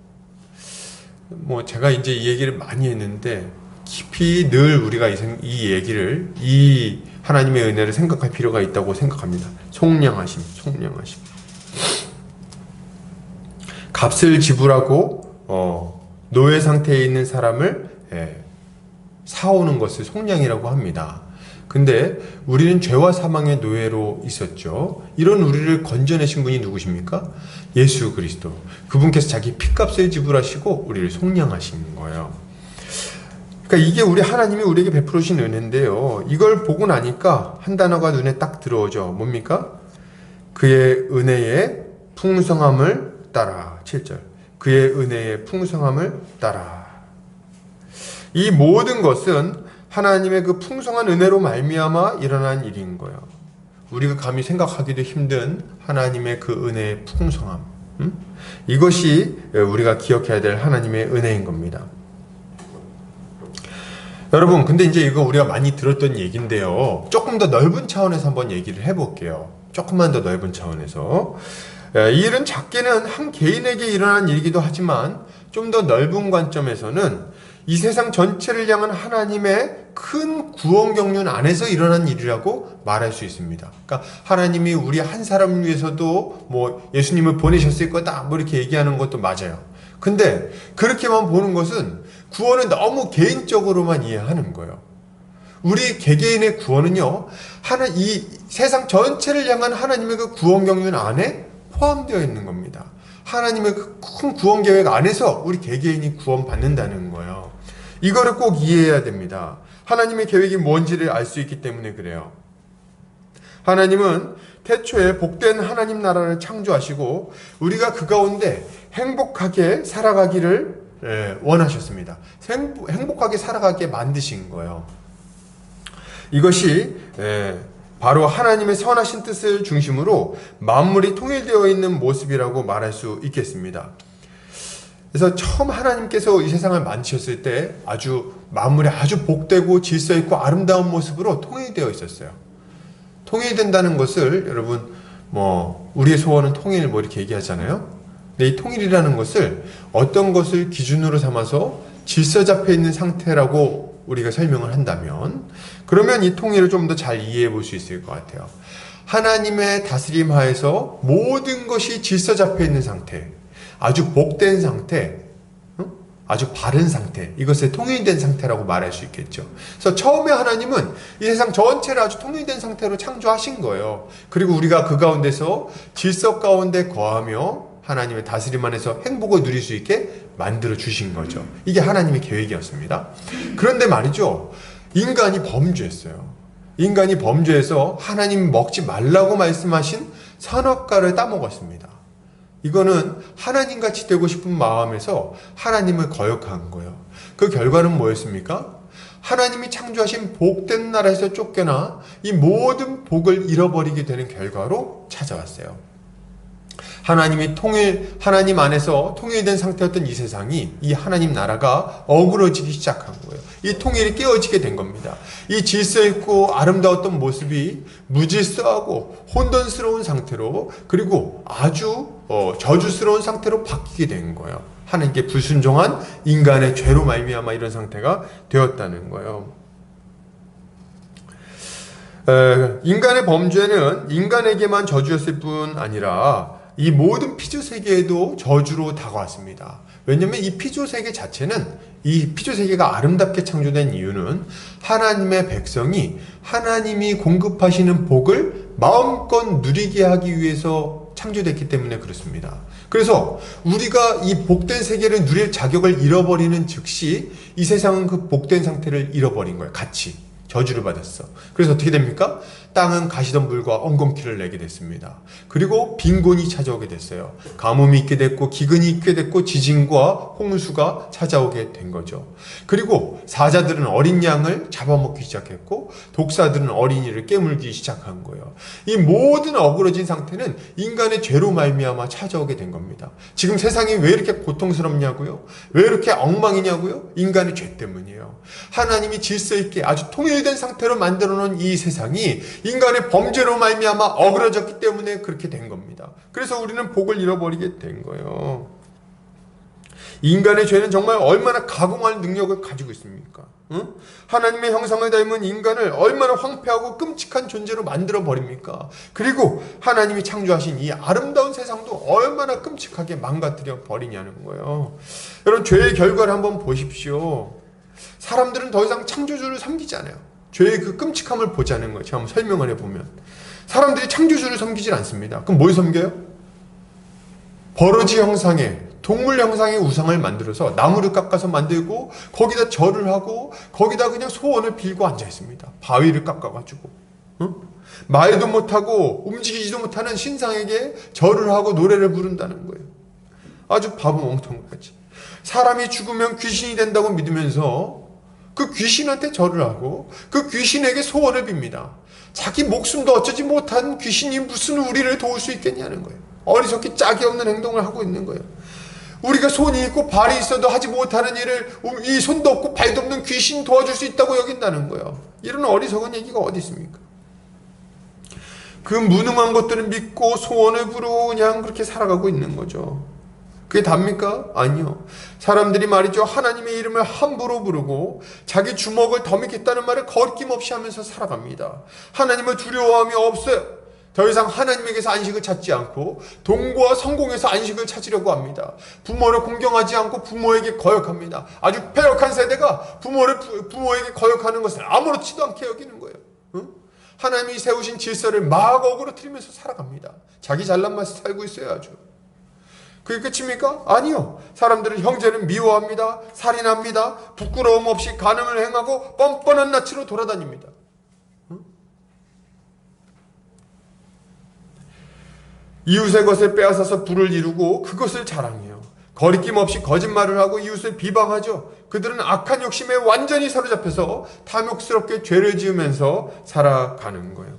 제가 이제 이 얘기를 많이 했는데 깊이 늘 우리가 이 얘기를, 이 하나님의 은혜를 생각할 필요가 있다고 생각합니다. 속량하심. 값을 지불하고 노예 상태에 있는 사람을 사오는 것을 속량이라고 합니다. 근데 우리는 죄와 사망의 노예로 있었죠. 이런 우리를 건져내신 분이 누구십니까? 예수 그리스도. 그분께서 자기 피값을 지불하시고 우리를 속량하신 거예요. 그러니까 이게 하나님이 우리에게 베풀으신 은혜인데요. 이걸 보고 나니까 한 단어가 눈에 딱 들어오죠. 뭡니까? 그의 은혜의 풍성함을 따라. 7절. 그의 은혜의 풍성함을 따라. 이 모든 것은 하나님의 그 풍성한 은혜로 말미암아 일어난 일인 거예요. 우리가 감히 생각하기도 힘든 하나님의 그 은혜의 풍성함. 이것이 우리가 기억해야 될 하나님의 은혜인 겁니다. 여러분, 근데 이제 이거 우리가 많이 들었던 얘기인데요. 조금 더 넓은 차원에서 한번 얘기를 해볼게요. 조금만 더 넓은 차원에서. 이 일은 작게는 한 개인에게 일어난 일이기도 하지만 좀 더 넓은 관점에서는 이 세상 전체를 향한 하나님의 큰 구원 경륜 안에서 일어난 일이라고 말할 수 있습니다. 그러니까 하나님이 우리 한 사람을 위해서도 예수님을 보내셨을 거다 이렇게 얘기하는 것도 맞아요. 근데 그렇게만 보는 것은 구원은 너무 개인적으로만 이해하는 거예요. 우리 개개인의 구원은요, 이 세상 전체를 향한 하나님의 그 구원 경륜 안에 포함되어 있는 겁니다. 하나님의 그 큰 구원 계획 안에서 우리 개개인이 구원받는다는 거예요. 이거를 꼭 이해해야 됩니다. 하나님의 계획이 뭔지를 알 수 있기 때문에 그래요. 하나님은 태초에 복된 하나님 나라를 창조하시고 우리가 그 가운데 행복하게 살아가기를 원하셨습니다. 행복하게 살아가게 만드신 거예요. 이것이 바로 하나님의 선하신 뜻을 중심으로 만물이 통일되어 있는 모습이라고 말할 수 있겠습니다. 그래서 처음 하나님께서 이 세상을 만드셨을 때 만물이 아주 복되고 질서 있고 아름다운 모습으로 통일되어 있었어요. 통일된다는 것을 여러분 우리의 소원은 통일 이렇게 얘기하잖아요. 근데 이 통일이라는 것을 어떤 것을 기준으로 삼아서 질서 잡혀 있는 상태라고 우리가 설명을 한다면, 그러면 이 통일을 좀 더 잘 이해해 볼 수 있을 것 같아요. 하나님의 다스림 하에서 모든 것이 질서 잡혀 있는 상태, 아주 복된 상태, 아주 바른 상태, 이것을 통일된 상태라고 말할 수 있겠죠. 그래서 처음에 하나님은 이 세상 전체를 아주 통일된 상태로 창조하신 거예요. 그리고 우리가 그 가운데서 질서 가운데 거하며 하나님의 다스림 안에서 행복을 누릴 수 있게 만들어 주신 거죠. 이게 하나님의 계획이었습니다. 그런데 말이죠, 인간이 범죄했어요. 인간이 범죄해서 하나님 먹지 말라고 말씀하신 선악과를 따먹었습니다. 이거는 하나님같이 되고 싶은 마음에서 하나님을 거역한 거예요. 그 결과는 뭐였습니까? 하나님이 창조하신 복된 나라에서 쫓겨나 이 모든 복을 잃어버리게 되는 결과로 찾아왔어요. 하나님 안에서 통일된 상태였던 이 세상이, 이 하나님 나라가 어그러지기 시작한 거예요. 이 통일이 깨어지게 된 겁니다. 이 질서 있고 아름다웠던 모습이 무질서하고 혼돈스러운 상태로, 그리고 아주 저주스러운 상태로 바뀌게 된 거예요. 하나님께 불순종한 인간의 죄로 말미암아 이런 상태가 되었다는 거예요. 인간의 범죄는 인간에게만 저주였을 뿐 아니라 이 모든 피조세계에도 저주로 다가왔습니다. 왜냐하면 이 피조세계 자체는, 이 피조세계가 아름답게 창조된 이유는 하나님의 백성이 하나님이 공급하시는 복을 마음껏 누리게 하기 위해서 창조됐기 때문에 그렇습니다. 그래서 우리가 이 복된 세계를 누릴 자격을 잃어버리는 즉시 이 세상은 그 복된 상태를 잃어버린 거예요. 같이 저주를 받았어. 그래서 어떻게 됩니까? 땅은 가시덤불과 엉겅퀴를 내게 됐습니다. 그리고 빈곤이 찾아오게 됐어요. 가뭄이 있게 됐고, 기근이 있게 됐고, 지진과 홍수가 찾아오게 된 거죠. 그리고 사자들은 어린 양을 잡아먹기 시작했고, 독사들은 어린이를 깨물기 시작한 거예요. 이 모든 어그러진 상태는 인간의 죄로 말미암아 찾아오게 된 겁니다. 지금 세상이 왜 이렇게 고통스럽냐고요? 왜 이렇게 엉망이냐고요? 인간의 죄 때문이에요. 하나님이 질서 있게 아주 통일된 상태로 만들어 놓은 이 세상이 인간의 범죄로 말미암아 어그러졌기 때문에 그렇게 된 겁니다. 그래서 우리는 복을 잃어버리게 된 거예요. 인간의 죄는 정말 얼마나 가공할 능력을 가지고 있습니까? 응? 하나님의 형상을 닮은 인간을 얼마나 황폐하고 끔찍한 존재로 만들어 버립니까? 그리고 하나님이 창조하신 이 아름다운 세상도 얼마나 끔찍하게 망가뜨려 버리냐는 거예요. 여러분, 죄의 결과를 한번 보십시오. 사람들은 더 이상 창조주를 섬기지 않아요. 죄의 그 끔찍함을 보자는 거예요. 제가 한번 설명을 해보면, 사람들이 창조주를 섬기질 않습니다. 그럼 뭘 섬겨요? 버러지 형상의, 동물 형상의 우상을 만들어서 나무를 깎아서 만들고, 거기다 절을 하고, 거기다 그냥 소원을 빌고 앉아 있습니다. 바위를 깎아가지고, 응? 말도 못하고 움직이지도 못하는 신상에게 절을 하고 노래를 부른다는 거예요. 아주 바보 멍텅같이. 사람이 죽으면 귀신이 된다고 믿으면서 그 귀신한테 절을 하고 그 귀신에게 소원을 빕니다. 자기 목숨도 어쩌지 못한 귀신이 무슨 우리를 도울 수 있겠냐는 거예요. 어리석기 짝이 없는 행동을 하고 있는 거예요. 우리가 손이 있고 발이 있어도 하지 못하는 일을 이 손도 없고 발도 없는 귀신이 도와줄 수 있다고 여긴다는 거예요. 이런 어리석은 얘기가 어디 있습니까? 그 무능한 것들을 믿고 소원을 부르고 그냥 그렇게 살아가고 있는 거죠. 그게 답니까? 아니요. 사람들이 말이죠, 하나님의 이름을 함부로 부르고 자기 주먹을 더 믿겠다는 말을 거리낌없이 하면서 살아갑니다. 하나님을 두려워함이 없어요. 더 이상 하나님에게서 안식을 찾지 않고 돈과 성공에서 안식을 찾으려고 합니다. 부모를 공경하지 않고 부모에게 거역합니다. 아주 패역한 세대가 부모에게 거역하는 것을 아무렇지도 않게 여기는 거예요. 응? 하나님이 세우신 질서를 막 어그러뜨리면서 살아갑니다. 자기 잘난 맛에 살고 있어요. 아주. 그게 끝입니까? 아니요. 사람들은 형제를 미워합니다. 살인합니다. 부끄러움 없이 간음을 행하고 뻔뻔한 낯으로 돌아다닙니다. 응? 이웃의 것을 빼앗아서 부를 이루고 그것을 자랑해요. 거리낌 없이 거짓말을 하고 이웃을 비방하죠. 그들은 악한 욕심에 완전히 사로잡혀서 탐욕스럽게 죄를 지으면서 살아가는 거예요.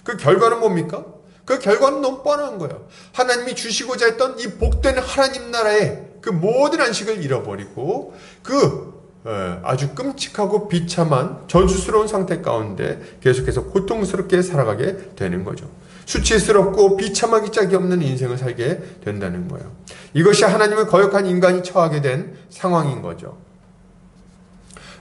그 결과는 뭡니까? 그 결과는 너무 뻔한 거예요. 하나님이 주시고자 했던 이 복된 하나님 나라의 그 모든 안식을 잃어버리고 아주 끔찍하고 비참한 저주스러운 상태 가운데 계속해서 고통스럽게 살아가게 되는 거죠. 수치스럽고 비참하기 짝이 없는 인생을 살게 된다는 거예요. 이것이 하나님을 거역한 인간이 처하게 된 상황인 거죠.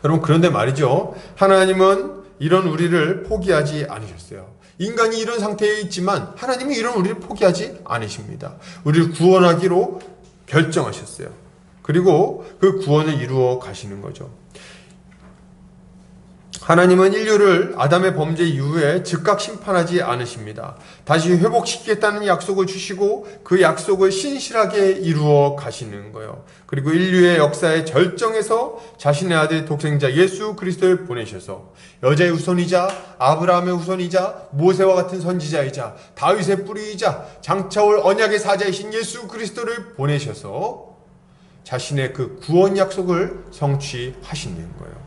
여러분, 그런데 말이죠, 하나님은 이런 우리를 포기하지 않으셨어요. 인간이 이런 상태에 있지만 하나님이 이런 우리를 포기하지 않으십니다. 우리를 구원하기로 결정하셨어요. 그리고 그 구원을 이루어 가시는 거죠. 하나님은 인류를 아담의 범죄 이후에 즉각 심판하지 않으십니다. 다시 회복시키겠다는 약속을 주시고 그 약속을 신실하게 이루어 가시는 거예요. 그리고 인류의 역사의 절정에서 자신의 아들 독생자 예수 그리스도를 보내셔서 여자의 후손이자 아브라함의 후손이자 모세와 같은 선지자이자 다윗의 뿌리이자 장차올 언약의 사자이신 예수 그리스도를 보내셔서 자신의 그 구원 약속을 성취하시는 거예요.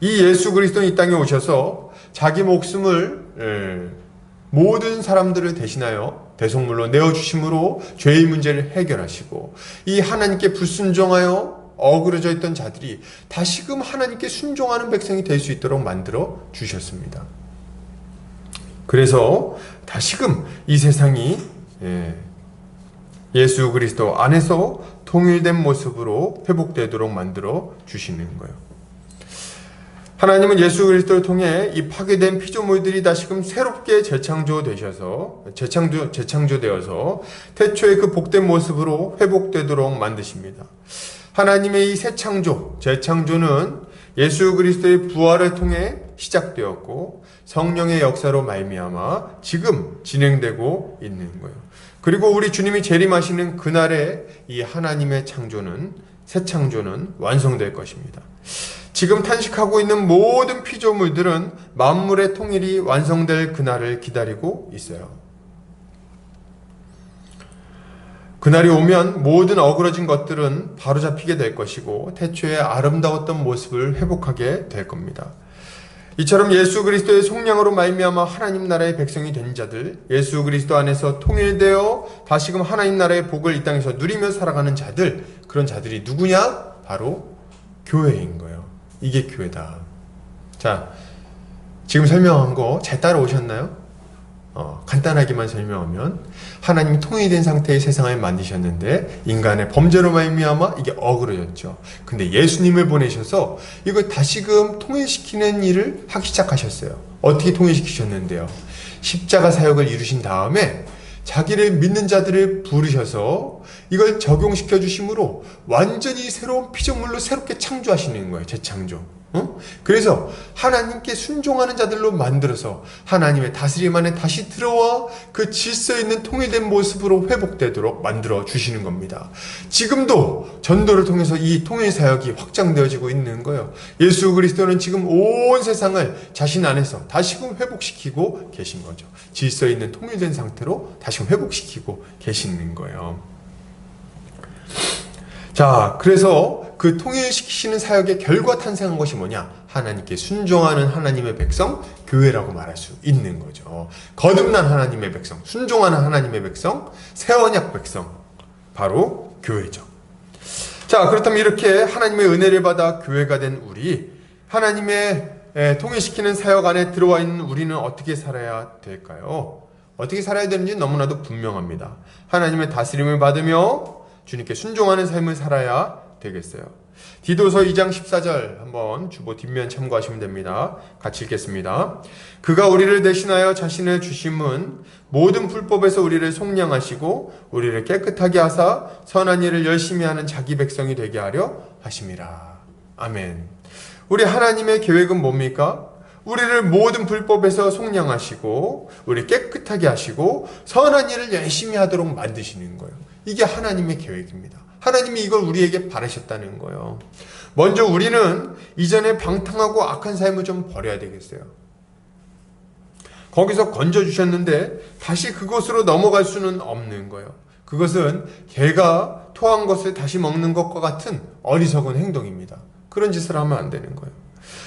이 예수 그리스도는 이 땅에 오셔서 자기 목숨을 모든 사람들을 대신하여 대속물로 내어주심으로 죄의 문제를 해결하시고 이 하나님께 불순종하여 어그러져 있던 자들이 다시금 하나님께 순종하는 백성이 될 수 있도록 만들어 주셨습니다. 그래서 다시금 이 세상이 예수 그리스도 안에서 통일된 모습으로 회복되도록 만들어 주시는 거예요. 하나님은 예수 그리스도를 통해 이 파괴된 피조물들이 다시금 새롭게 재창조되어서 태초의 그 복된 모습으로 회복되도록 만드십니다. 하나님의 이 새 창조, 재창조는 예수 그리스도의 부활을 통해 시작되었고 성령의 역사로 말미암아 지금 진행되고 있는 거예요. 그리고 우리 주님이 재림하시는 그날에 이 하나님의 창조는, 새 창조는 완성될 것입니다. 지금 탄식하고 있는 모든 피조물들은 만물의 통일이 완성될 그날을 기다리고 있어요. 그날이 오면 모든 어그러진 것들은 바로잡히게 될 것이고 태초의 아름다웠던 모습을 회복하게 될 겁니다. 이처럼 예수 그리스도의 속량으로 말미암아 하나님 나라의 백성이 된 자들, 예수 그리스도 안에서 통일되어 다시금 하나님 나라의 복을 이 땅에서 누리며 살아가는 자들, 그런 자들이 누구냐? 바로 교회인 거예요. 이게 교회다. 자, 지금 설명한 거 잘 따라오셨나요? 간단하게만 설명하면 하나님이 통일된 상태의 세상을 만드셨는데 인간의 범죄로 말미암아 이게 어그러졌죠. 근데 예수님을 보내셔서 이걸 다시금 통일시키는 일을 하기 시작하셨어요. 어떻게 통일시키셨는데요? 십자가 사역을 이루신 다음에 자기를 믿는 자들을 부르셔서 이걸 적용시켜 주심으로 완전히 새로운 피조물로 새롭게 창조하시는 거예요. 재창조. 그래서 하나님께 순종하는 자들로 만들어서 하나님의 다스림 안에 다시 들어와 그 질서 있는 통일된 모습으로 회복되도록 만들어 주시는 겁니다. 지금도 전도를 통해서 이 통일 사역이 확장되어지고 있는 거예요. 예수 그리스도는 지금 온 세상을 자신 안에서 다시금 회복시키고 계신 거죠. 질서 있는 통일된 상태로 다시금 회복시키고 계시는 거예요. 자, 그래서 그 통일시키시는 사역의 결과 탄생한 것이 뭐냐? 하나님께 순종하는 하나님의 백성, 교회라고 말할 수 있는 거죠. 거듭난 하나님의 백성, 순종하는 하나님의 백성, 새 언약 백성, 바로 교회죠. 자, 그렇다면 이렇게 하나님의 은혜를 받아 교회가 된 우리, 하나님의 통일시키는 사역 안에 들어와 있는 우리는 어떻게 살아야 될까요? 어떻게 살아야 되는지 너무나도 분명합니다. 하나님의 다스림을 받으며 주님께 순종하는 삶을 살아야 되겠어요. 디도서 2장 14절 한번 주보 뒷면 참고하시면 됩니다. 같이 읽겠습니다. 그가 우리를 대신하여 자신을 주심은 모든 불법에서 우리를 속량하시고 우리를 깨끗하게 하사 선한 일을 열심히 하는 자기 백성이 되게 하려 하심이라. 아멘. 우리 하나님의 계획은 뭡니까? 우리를 모든 불법에서 속량하시고 우리 깨끗하게 하시고 선한 일을 열심히 하도록 만드시는 거예요. 이게 하나님의 계획입니다. 하나님이 이걸 우리에게 바라셨다는 거예요. 먼저 우리는 이전에 방탕하고 악한 삶을 좀 버려야 되겠어요. 거기서 건져주셨는데 다시 그곳으로 넘어갈 수는 없는 거예요. 그것은 개가 토한 것을 다시 먹는 것과 같은 어리석은 행동입니다. 그런 짓을 하면 안 되는 거예요.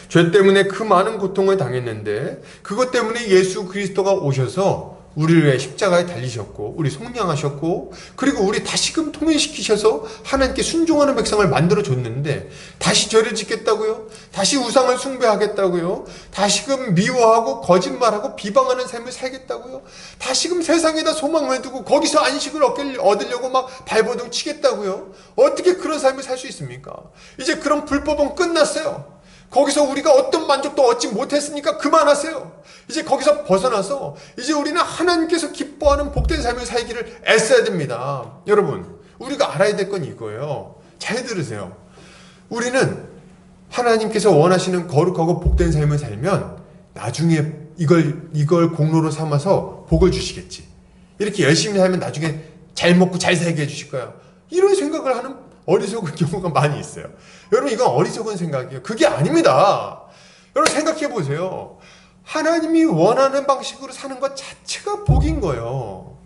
죄 때문에 그 많은 고통을 당했는데 그것 때문에 예수 그리스도가 오셔서 우리를 위해 십자가에 달리셨고 우리 속량하셨고 그리고 우리 다시금 통일시키셔서 하나님께 순종하는 백성을 만들어줬는데 다시 죄를 짓겠다고요? 다시 우상을 숭배하겠다고요? 다시금 미워하고 거짓말하고 비방하는 삶을 살겠다고요? 다시금 세상에다 소망을 두고 거기서 안식을 얻으려고 막 발버둥 치겠다고요? 어떻게 그런 삶을 살 수 있습니까? 이제 그런 불법은 끝났어요. 거기서 우리가 어떤 만족도 얻지 못했으니까 그만하세요. 이제 거기서 벗어나서 이제 우리는 하나님께서 기뻐하는 복된 삶을 살기를 애써야 됩니다. 여러분, 우리가 알아야 될 건 이거예요. 잘 들으세요. 우리는 하나님께서 원하시는 거룩하고 복된 삶을 살면 나중에 이걸 공로로 삼아서 복을 주시겠지. 이렇게 열심히 살면 나중에 잘 먹고 잘 살게 해주실 거야. 이런 생각을 하는 어리석은 경우가 많이 있어요. 여러분, 이건 어리석은 생각이에요. 그게 아닙니다. 여러분, 생각해 보세요. 하나님이 원하는 방식으로 사는 것 자체가 복인 거예요.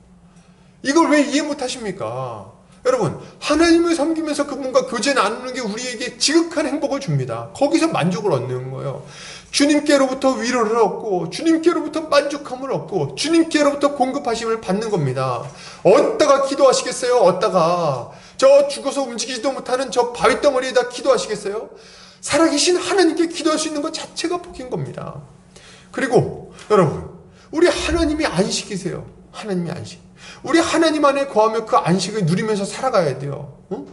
이걸 왜 이해 못 하십니까? 여러분, 하나님을 섬기면서 그분과 교제 나누는 게 우리에게 지극한 행복을 줍니다. 거기서 만족을 얻는 거예요. 주님께로부터 위로를 얻고, 주님께로부터 만족함을 얻고, 주님께로부터 공급하심을 받는 겁니다. 어디다가 기도하시겠어요? 어디다가 저 죽어서 움직이지도 못하는 저 바위덩어리에다 기도하시겠어요? 살아계신 하나님께 기도할 수 있는 것 자체가 복인 겁니다. 그리고 여러분, 우리 하나님이 안식이세요. 하나님이 안식. 우리 하나님 안에 거하며 그 안식을 누리면서 살아가야 돼요. 응?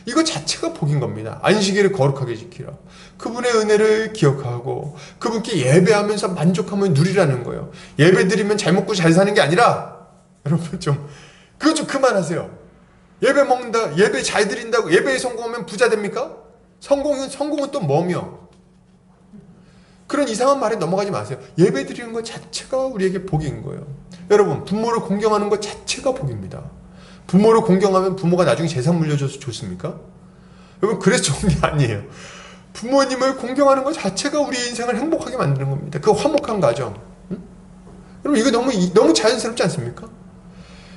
이거 자체가 복인 겁니다. 안식일을 거룩하게 지키라. 그분의 은혜를 기억하고 그분께 예배하면서 만족함을 누리라는 거예요. 예배 드리면 잘 먹고 잘 사는 게 아니라, 여러분 그거 좀 그만하세요. 예배 먹는다, 예배 잘 드린다고 예배에 성공하면 부자 됩니까? 성공은 또 뭐며? 그런 이상한 말에 넘어가지 마세요. 예배 드리는 것 자체가 우리에게 복인 거예요. 여러분, 부모를 공경하는 것 자체가 복입니다. 부모를 공경하면 부모가 나중에 재산 물려줘서 좋습니까? 여러분, 그래서 좋은 게 아니에요. 부모님을 공경하는 것 자체가 우리의 인생을 행복하게 만드는 겁니다. 그 화목한 가정. 응? 여러분, 이거 너무 자연스럽지 않습니까?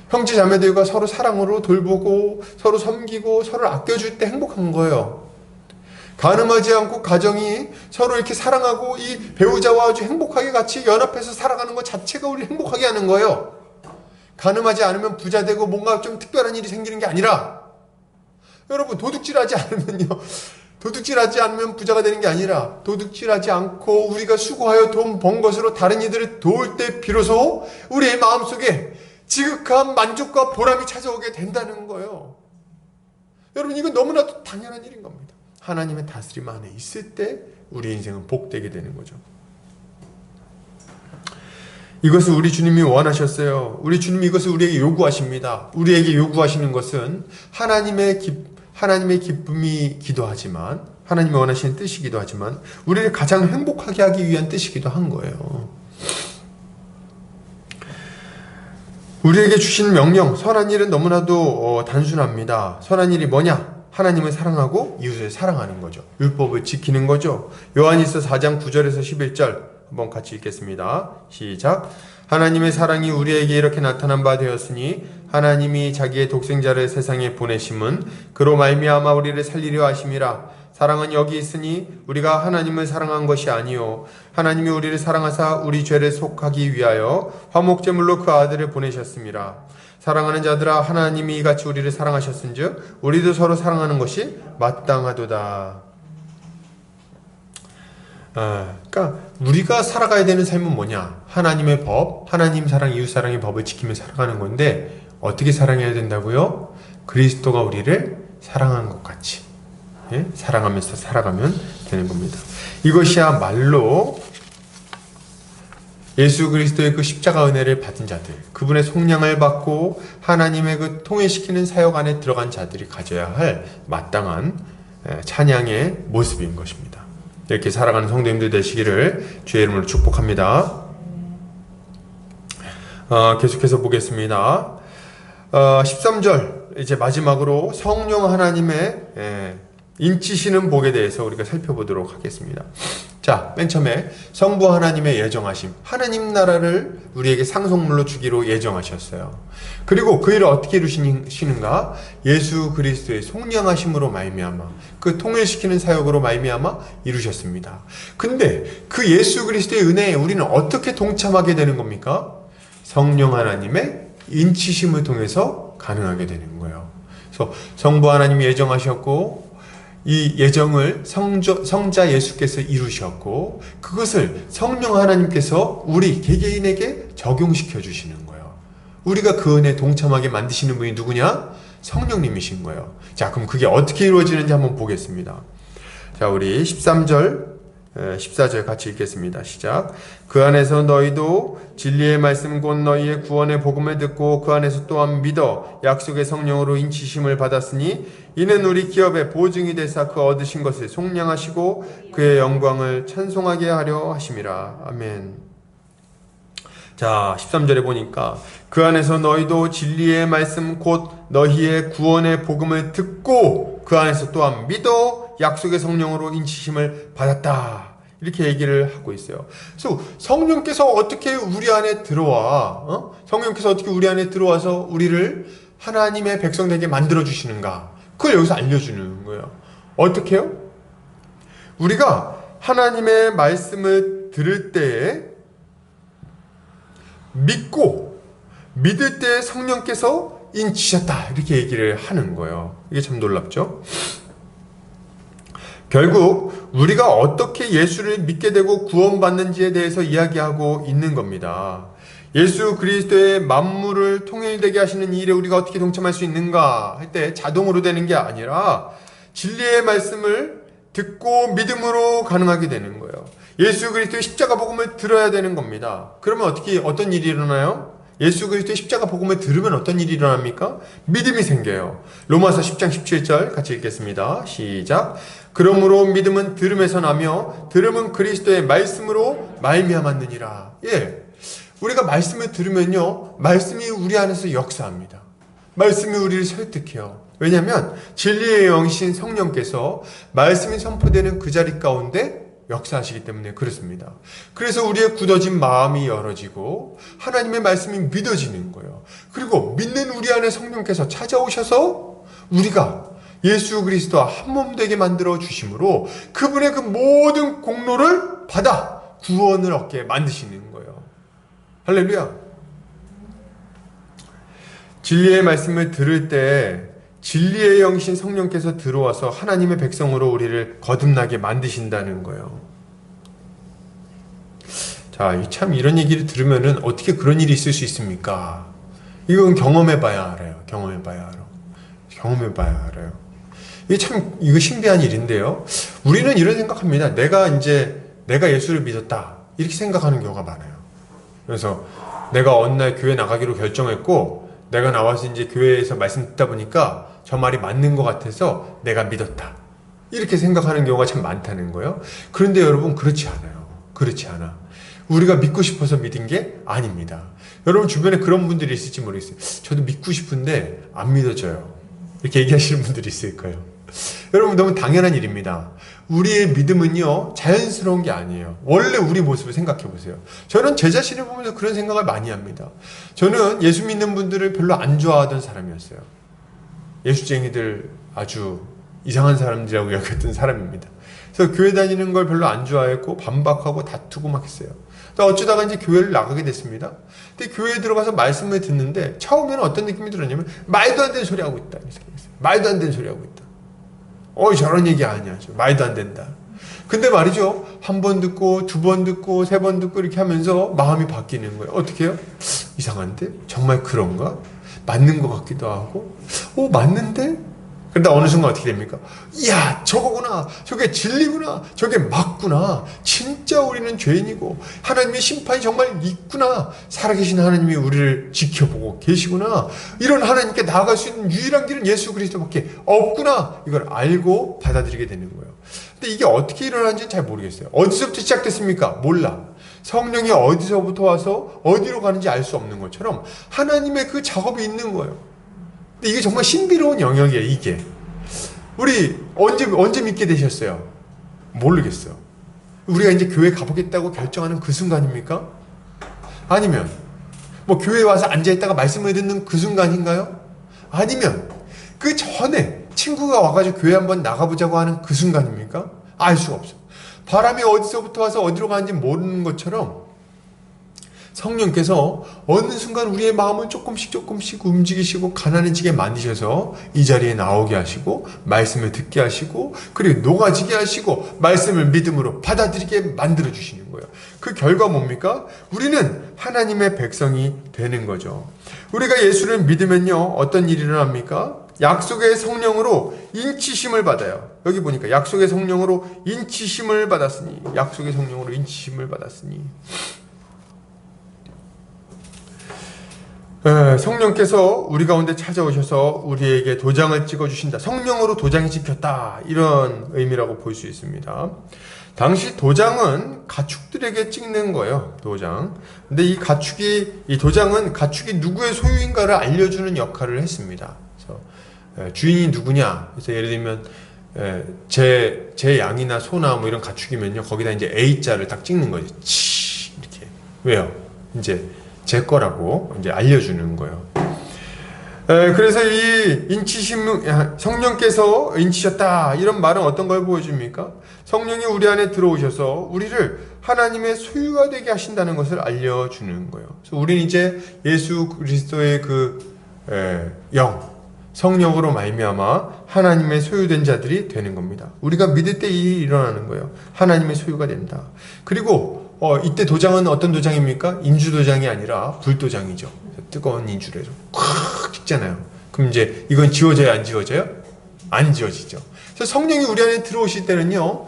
형제 자매들과 서로 사랑으로 돌보고 서로 섬기고 서로 아껴줄 때 행복한 거예요. 가늠하지 않고 가정이 서로 이렇게 사랑하고 이 배우자와 아주 행복하게 같이 연합해서 살아가는 것 자체가 우리를 행복하게 하는 거예요. 가늠하지 않으면 부자 되고 뭔가 좀 특별한 일이 생기는 게 아니라, 여러분, 도둑질하지 않으면 부자가 되는 게 아니라, 도둑질하지 않고 우리가 수고하여 돈 번 것으로 다른 이들을 도울 때 비로소 우리의 마음속에 지극한 만족과 보람이 찾아오게 된다는 거예요. 여러분, 이건 너무나도 당연한 일인 겁니다. 하나님의 다스림 안에 있을 때 우리 인생은 복되게 되는 거죠. 이것을 우리 주님이 원하셨어요. 우리 주님이 이것을 우리에게 요구하십니다. 우리에게 요구하시는 것은 하나님의 기쁨이 기도하지만, 하나님이 원하시는 뜻이기도 하지만 우리를 가장 행복하게 하기 위한 뜻이기도 한 거예요. 우리에게 주신 명령, 선한 일은 너무나도 단순합니다. 선한 일이 뭐냐? 하나님을 사랑하고 이웃을 사랑하는 거죠. 율법을 지키는 거죠. 요한일서 4장 9절에서 11절 한번 같이 읽겠습니다. 시작. 하나님의 사랑이 우리에게 이렇게 나타난 바 되었으니 하나님이 자기의 독생자를 세상에 보내심은 그로 말미암아 우리를 살리려 하심이라. 사랑은 여기 있으니 우리가 하나님을 사랑한 것이 아니요 하나님이 우리를 사랑하사 우리 죄를 속하기 위하여 화목제물로 그 아들을 보내셨습니다. 사랑하는 자들아, 하나님이 이같이 우리를 사랑하셨은즉 우리도 서로 사랑하는 것이 마땅하도다. 그러니까 우리가 살아가야 되는 삶은 뭐냐? 하나님의 법, 하나님 사랑, 이웃 사랑의 법을 지키며 살아가는 건데, 어떻게 사랑해야 된다고요? 그리스도가 우리를 사랑한 것 같이, 예? 사랑하면서 살아가면 되는 겁니다. 이것이야말로 예수 그리스도의 그 십자가 은혜를 받은 자들, 그분의 속량을 받고 하나님의 그 통일시키는 사역 안에 들어간 자들이 가져야 할 마땅한 찬양의 모습인 것입니다. 이렇게 살아가는 성도님들 되시기를 주의 이름으로 축복합니다. 계속해서 보겠습니다. 13절, 이제 마지막으로 성령 하나님의 인치시는 복에 대해서 우리가 살펴보도록 하겠습니다. 자, 맨 처음에 성부 하나님의 예정하심, 하나님 나라를 우리에게 상속물로 주기로 예정하셨어요. 그리고 그 일을 어떻게 이루시는가? 예수 그리스도의 속량하심으로 말미암아, 그 통일시키는 사역으로 말미암아 이루셨습니다. 근데 그 예수 그리스도의 은혜에 우리는 어떻게 동참하게 되는 겁니까? 성령 하나님의 인치심을 통해서 가능하게 되는 거예요. 그래서 성부 하나님이 예정하셨고, 이 예정을 성자 예수께서 이루셨고, 그것을 성령 하나님께서 우리 개개인에게 적용시켜 주시는 거예요. 우리가 그 은혜에 동참하게 만드시는 분이 누구냐? 성령님이신 거예요. 자, 그럼 그게 어떻게 이루어지는지 한번 보겠습니다. 자, 우리 13절 14절 같이 읽겠습니다. 시작. 그 안에서 너희도 진리의 말씀 곧 너희의 구원의 복음을 듣고 그 안에서 또한 믿어 약속의 성령으로 인치심을 받았으니 이는 우리 기업의 보증이 되사 그 얻으신 것을 속량하시고 그의 영광을 찬송하게 하려 하심이라. 아멘. 자, 13절에 보니까 그 안에서 너희도 진리의 말씀 곧 너희의 구원의 복음을 듣고 그 안에서 또한 믿어 약속의 성령으로 인치심을 받았다. 이렇게 얘기를 하고 있어요. 그래서 성령께서 어떻게 우리 안에 들어와, 성령께서 어떻게 우리 안에 들어와서 우리를 하나님의 백성 되게 만들어 주시는가? 그걸 여기서 알려주는 거예요. 어떻게요? 우리가 하나님의 말씀을 들을 때에 믿고 믿을 때 성령께서 인치셨다 이렇게 얘기를 하는 거예요. 이게 참 놀랍죠? 결국 우리가 어떻게 예수를 믿게 되고 구원받는지에 대해서 이야기하고 있는 겁니다. 예수 그리스도의 만물을 통일되게 하시는 이 일에 우리가 어떻게 동참할 수 있는가 할 때 자동으로 되는 게 아니라 진리의 말씀을 듣고 믿음으로 가능하게 되는 거예요. 예수 그리스도의 십자가 복음을 들어야 되는 겁니다. 그러면 어떤 일이 일어나요? 예수 그리스도의 십자가 복음을 들으면 어떤 일이 일어납니까? 믿음이 생겨요. 로마서 10장 17절 같이 읽겠습니다. 시작. 그러므로 믿음은 들음에서 나며 들음은 그리스도의 말씀으로 말미암았느니라. 예, 우리가 말씀을 들으면요, 말씀이 우리 안에서 역사합니다. 말씀이 우리를 설득해요. 왜냐하면 진리의 영이신 성령께서 말씀이 선포되는 그 자리 가운데 역사하시기 때문에 그렇습니다. 그래서 우리의 굳어진 마음이 열어지고 하나님의 말씀이 믿어지는 거예요. 그리고 믿는 우리 안에 성령께서 찾아오셔서 우리가 예수 그리스도와 한 몸 되게 만들어 주심으로 그분의 그 모든 공로를 받아 구원을 얻게 만드시는 거예요. 할렐루야. 진리의 말씀을 들을 때 진리의 영이신 성령께서 들어와서 하나님의 백성으로 우리를 거듭나게 만드신다는 거예요. 자, 참 이런 얘기를 들으면은 어떻게 그런 일이 있을 수 있습니까? 이건 경험해봐야 알아요. 경험해봐야 알아요. 이거 신비한 일인데요. 우리는 이런 생각합니다. 내가 예수를 믿었다. 이렇게 생각하는 경우가 많아요. 그래서 내가 어느 날 교회 나가기로 결정했고 내가 나와서 이제 교회에서 말씀 듣다 보니까 저 말이 맞는 것 같아서 내가 믿었다. 이렇게 생각하는 경우가 참 많다는 거예요. 그런데 여러분 그렇지 않아요. 그렇지 않아. 우리가 믿고 싶어서 믿은 게 아닙니다. 여러분 주변에 그런 분들이 있을지 모르겠어요. 저도 믿고 싶은데 안 믿어져요. 이렇게 얘기하시는 분들이 있을 거예요. 여러분 너무 당연한 일입니다. 우리의 믿음은요 자연스러운 게 아니에요. 원래 우리 모습을 생각해 보세요. 저는 제 자신을 보면서 그런 생각을 많이 합니다. 저는 예수 믿는 분들을 별로 안 좋아하던 사람이었어요. 예수쟁이들 아주 이상한 사람들이라고 여겼던 사람입니다. 그래서 교회 다니는 걸 별로 안 좋아했고 반박하고 다투고 막 했어요. 어쩌다가 이제 교회를 나가게 됐습니다. 근데 교회에 들어가서 말씀을 듣는데 처음에는 어떤 느낌이 들었냐면 말도 안 되는 소리 하고 있다. 말도 안 되는 소리 하고 있다. 저런 얘기 아니야. 말도 안 된다. 근데 말이죠. 한 번 듣고 두 번 듣고 세 번 듣고 이렇게 하면서 마음이 바뀌는 거예요. 어떻게 해요? 이상한데? 정말 그런가? 맞는 것 같기도 하고 맞는데? 그러다 어느 순간 어떻게 됩니까? 이야 저거구나. 저게 진리구나. 저게 맞구나. 진짜 우리는 죄인이고 하나님의 심판이 정말 있구나. 살아계신 하나님이 우리를 지켜보고 계시구나. 이런 하나님께 나아갈 수 있는 유일한 길은 예수 그리스도밖에 없구나. 이걸 알고 받아들이게 되는 거예요. 근데 이게 어떻게 일어나는지는 잘 모르겠어요. 어디서부터 시작됐습니까? 몰라. 성령이 어디서부터 와서 어디로 가는지 알 수 없는 것처럼 하나님의 그 작업이 있는 거예요. 근데 이게 정말 신비로운 영역이에요. 이게 우리 언제 믿게 되셨어요? 모르겠어요. 우리가 이제 교회 가보겠다고 결정하는 그 순간입니까? 아니면 교회에 와서 앉아있다가 말씀을 듣는 그 순간인가요? 아니면 그 전에 친구가 와가지고 교회 한번 나가보자고 하는 그 순간입니까? 알 수가 없어요. 바람이 어디서부터 와서 어디로 가는지 모르는 것처럼 성령께서 어느 순간 우리의 마음을 조금씩 움직이시고 가난해지게 만드셔서 이 자리에 나오게 하시고 말씀을 듣게 하시고 그리고 녹아지게 하시고 말씀을 믿음으로 받아들이게 만들어 주시는 거예요. 그 결과 뭡니까? 우리는 하나님의 백성이 되는 거죠. 우리가 예수를 믿으면요 어떤 일이 일어납니까? 약속의 성령으로 인치심을 받아요. 여기 보니까 약속의 성령으로 인치심을 받았으니, 약속의 성령으로 인치심을 받았으니. 성령께서 우리 가운데 찾아오셔서 우리에게 도장을 찍어주신다. 성령으로 도장이 찍혔다. 이런 의미라고 볼 수 있습니다. 당시 도장은 가축들에게 찍는 거예요. 도장. 근데 이 도장은 가축이 누구의 소유인가를 알려주는 역할을 했습니다. 그래서 주인이 누구냐. 그래서 예를 들면 제 양이나 소나 뭐 이런 가축이면요, 거기다 이제 A자를 딱 찍는 거지. 치 이렇게. 왜요? 이제 제 거라고 이제 알려주는 거예요. 그래서 이 성령께서 인치셨다, 이런 말은 어떤 걸 보여줍니까? 성령이 우리 안에 들어오셔서 우리를 하나님의 소유가 되게 하신다는 것을 알려주는 거예요. 그래서 우리는 이제 예수 그리스도의 성령으로 말미암아 하나님의 소유된 자들이 되는 겁니다. 우리가 믿을 때 이 일이 일어나는 거예요. 하나님의 소유가 된다. 그리고 이때 도장은 어떤 도장입니까? 인주도장이 아니라 불도장이죠. 뜨거운 인주로 해서 콱 찍잖아요. 그럼 이제 이건 지워져요, 안 지워져요? 안 지워지죠. 그래서 성령이 우리 안에 들어오실 때는요,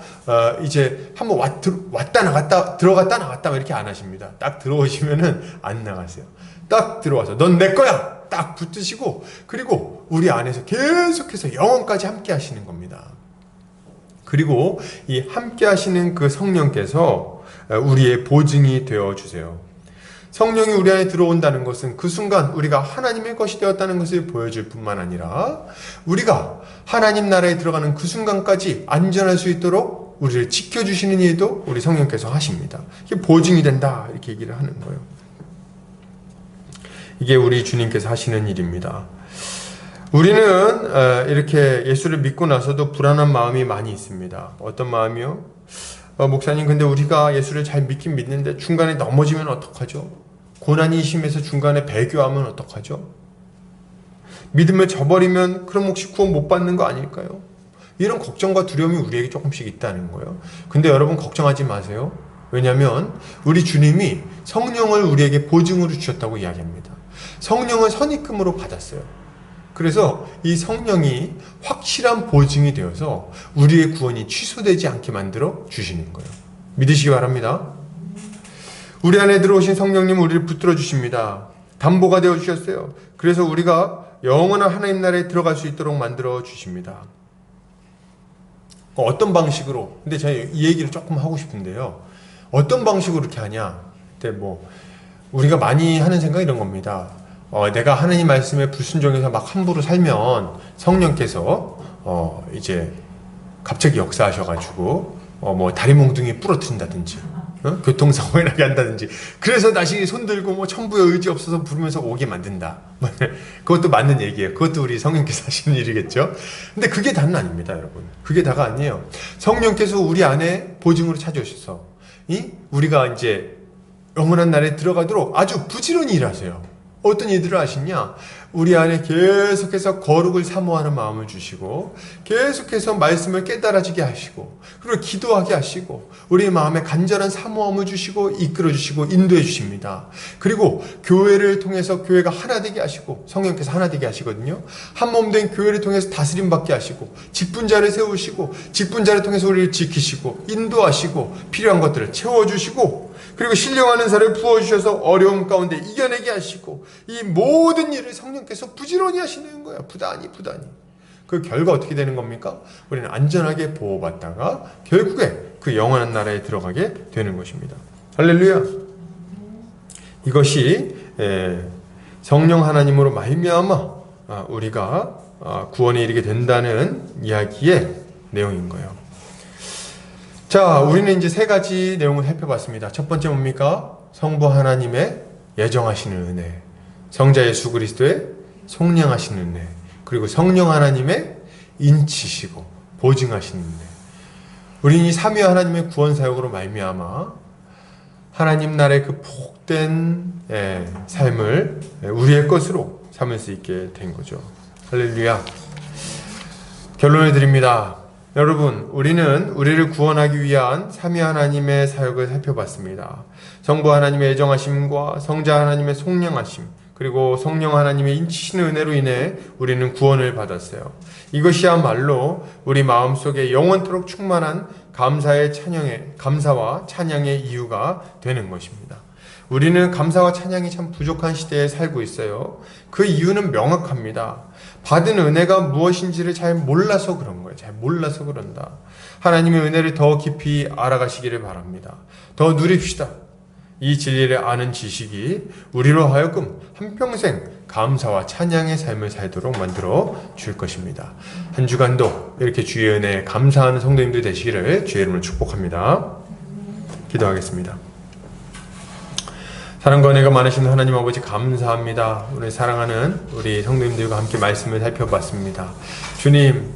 이제 한번 왔다 나갔다, 들어갔다 나갔다 이렇게 안 하십니다. 딱 들어오시면은 안 나가세요. 딱 들어와서 넌 내 거야! 딱 붙으시고, 그리고 우리 안에서 계속해서 영원까지 함께 하시는 겁니다. 그리고 이 함께 하시는 그 성령께서 우리의 보증이 되어 주세요. 성령이 우리 안에 들어온다는 것은 그 순간 우리가 하나님의 것이 되었다는 것을 보여줄 뿐만 아니라, 우리가 하나님 나라에 들어가는 그 순간까지 안전할 수 있도록 우리를 지켜주시는 일도 우리 성령께서 하십니다. 이게 보증이 된다, 이렇게 얘기를 하는 거예요. 이게 우리 주님께서 하시는 일입니다. 우리는 이렇게 예수를 믿고 나서도 불안한 마음이 많이 있습니다. 어떤 마음이요? 목사님, 근데 우리가 예수를 잘 믿긴 믿는데 중간에 넘어지면 어떡하죠? 고난이 심해서 중간에 배교하면 어떡하죠? 믿음을 저버리면 그럼 혹시 구원 못 받는 거 아닐까요? 이런 걱정과 두려움이 우리에게 조금씩 있다는 거예요. 근데 여러분, 걱정하지 마세요. 왜냐하면 우리 주님이 성령을 우리에게 보증으로 주셨다고 이야기합니다. 성령을 선입금으로 받았어요. 그래서 이 성령이 확실한 보증이 되어서 우리의 구원이 취소되지 않게 만들어 주시는 거예요. 믿으시기 바랍니다. 우리 안에 들어오신 성령님은 우리를 붙들어 주십니다. 담보가 되어 주셨어요. 그래서 우리가 영원한 하나님 나라에 들어갈 수 있도록 만들어 주십니다. 어떤 방식으로? 근데 제가 이 얘기를 조금 하고 싶은데요. 어떤 방식으로 이렇게 하냐? 근데 우리가 많이 하는 생각이 이런 겁니다. 내가 하나님 말씀에 불순종해서 막 함부로 살면 성령께서 이제 갑자기 역사하셔가지고 다리 몽둥이 부러뜨린다든지, 교통사고에 나게 한다든지, 그래서 다시 손들고 천부의 의지 없어서 부르면서 오게 만든다. 그것도 맞는 얘기예요. 그것도 우리 성령께서 하시는 일이겠죠. 근데 그게 다는 아닙니다, 여러분. 그게 다가 아니에요. 성령께서 우리 안에 보증으로 찾아오셔서 우리가 이제 영원한 날에 들어가도록 아주 부지런히 일하세요. 어떤 일들을 하시냐? 우리 안에 계속해서 거룩을 사모하는 마음을 주시고, 계속해서 말씀을 깨달아지게 하시고, 그리고 기도하게 하시고, 우리의 마음에 간절한 사모함을 주시고, 이끌어 주시고, 인도해 주십니다. 그리고 교회를 통해서 교회가 하나 되게 하시고, 성령께서 하나 되게 하시거든요. 한 몸 된 교회를 통해서 다스림 받게 하시고, 직분자를 세우시고, 직분자를 통해서 우리를 지키시고, 인도하시고, 필요한 것들을 채워주시고, 그리고 신령하는 살을 부어주셔서 어려움 가운데 이겨내게 하시고, 이 모든 일을 성령께서 부지런히 하시는 거야. 부단히. 그 결과 어떻게 되는 겁니까? 우리는 안전하게 보호받다가 결국에 그 영원한 나라에 들어가게 되는 것입니다. 할렐루야. 이것이 성령 하나님으로 말미암아 우리가 구원에 이르게 된다는 이야기의 내용인 거예요. 자, 우리는 이제 세 가지 내용을 살펴봤습니다. 첫 번째 뭡니까? 성부 하나님의 예정하시는 은혜, 성자 예수 그리스도의 속량하시는 은혜, 그리고 성령 하나님의 인치시고 보증하시는 은혜. 우리는 이 삼위 하나님의 구원 사역으로 말미암아 하나님 나라의 그 복된 삶을 우리의 것으로 삼을 수 있게 된 거죠. 할렐루야. 결론을 드립니다. 여러분, 우리는 우리를 구원하기 위한 삼위 하나님의 사역을 살펴봤습니다. 성부 하나님의 애정하심과 성자 하나님의 속량하심, 그리고 성령 하나님의 인치시는 은혜로 인해 우리는 구원을 받았어요. 이것이야말로 우리 마음속에 영원토록 충만한 감사와 찬양의 이유가 되는 것입니다. 우리는 감사와 찬양이 참 부족한 시대에 살고 있어요. 그 이유는 명확합니다. 받은 은혜가 무엇인지를 잘 몰라서 그런 거예요. 잘 몰라서 그런다. 하나님의 은혜를 더 깊이 알아가시기를 바랍니다. 더 누립시다. 이 진리를 아는 지식이 우리로 하여금 한평생 감사와 찬양의 삶을 살도록 만들어 줄 것입니다. 한 주간도 이렇게 주의 은혜에 감사하는 성도님들 되시기를 주의 이름으로 축복합니다. 기도하겠습니다. 사랑과 은혜가 많으신 하나님 아버지 감사합니다. 오늘 사랑하는 우리 성도님들과 함께 말씀을 살펴봤습니다. 주님,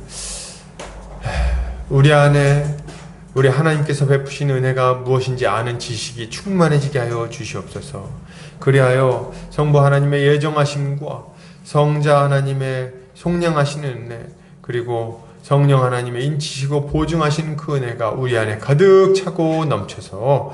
우리 안에 우리 하나님께서 베푸신 은혜가 무엇인지 아는 지식이 충만해지게 하여 주시옵소서. 그리하여 성부 하나님의 예정하심과 성자 하나님의 속량하시는 은혜, 그리고 성령 하나님의 인치시고 보증하시는 그 은혜가 우리 안에 가득 차고 넘쳐서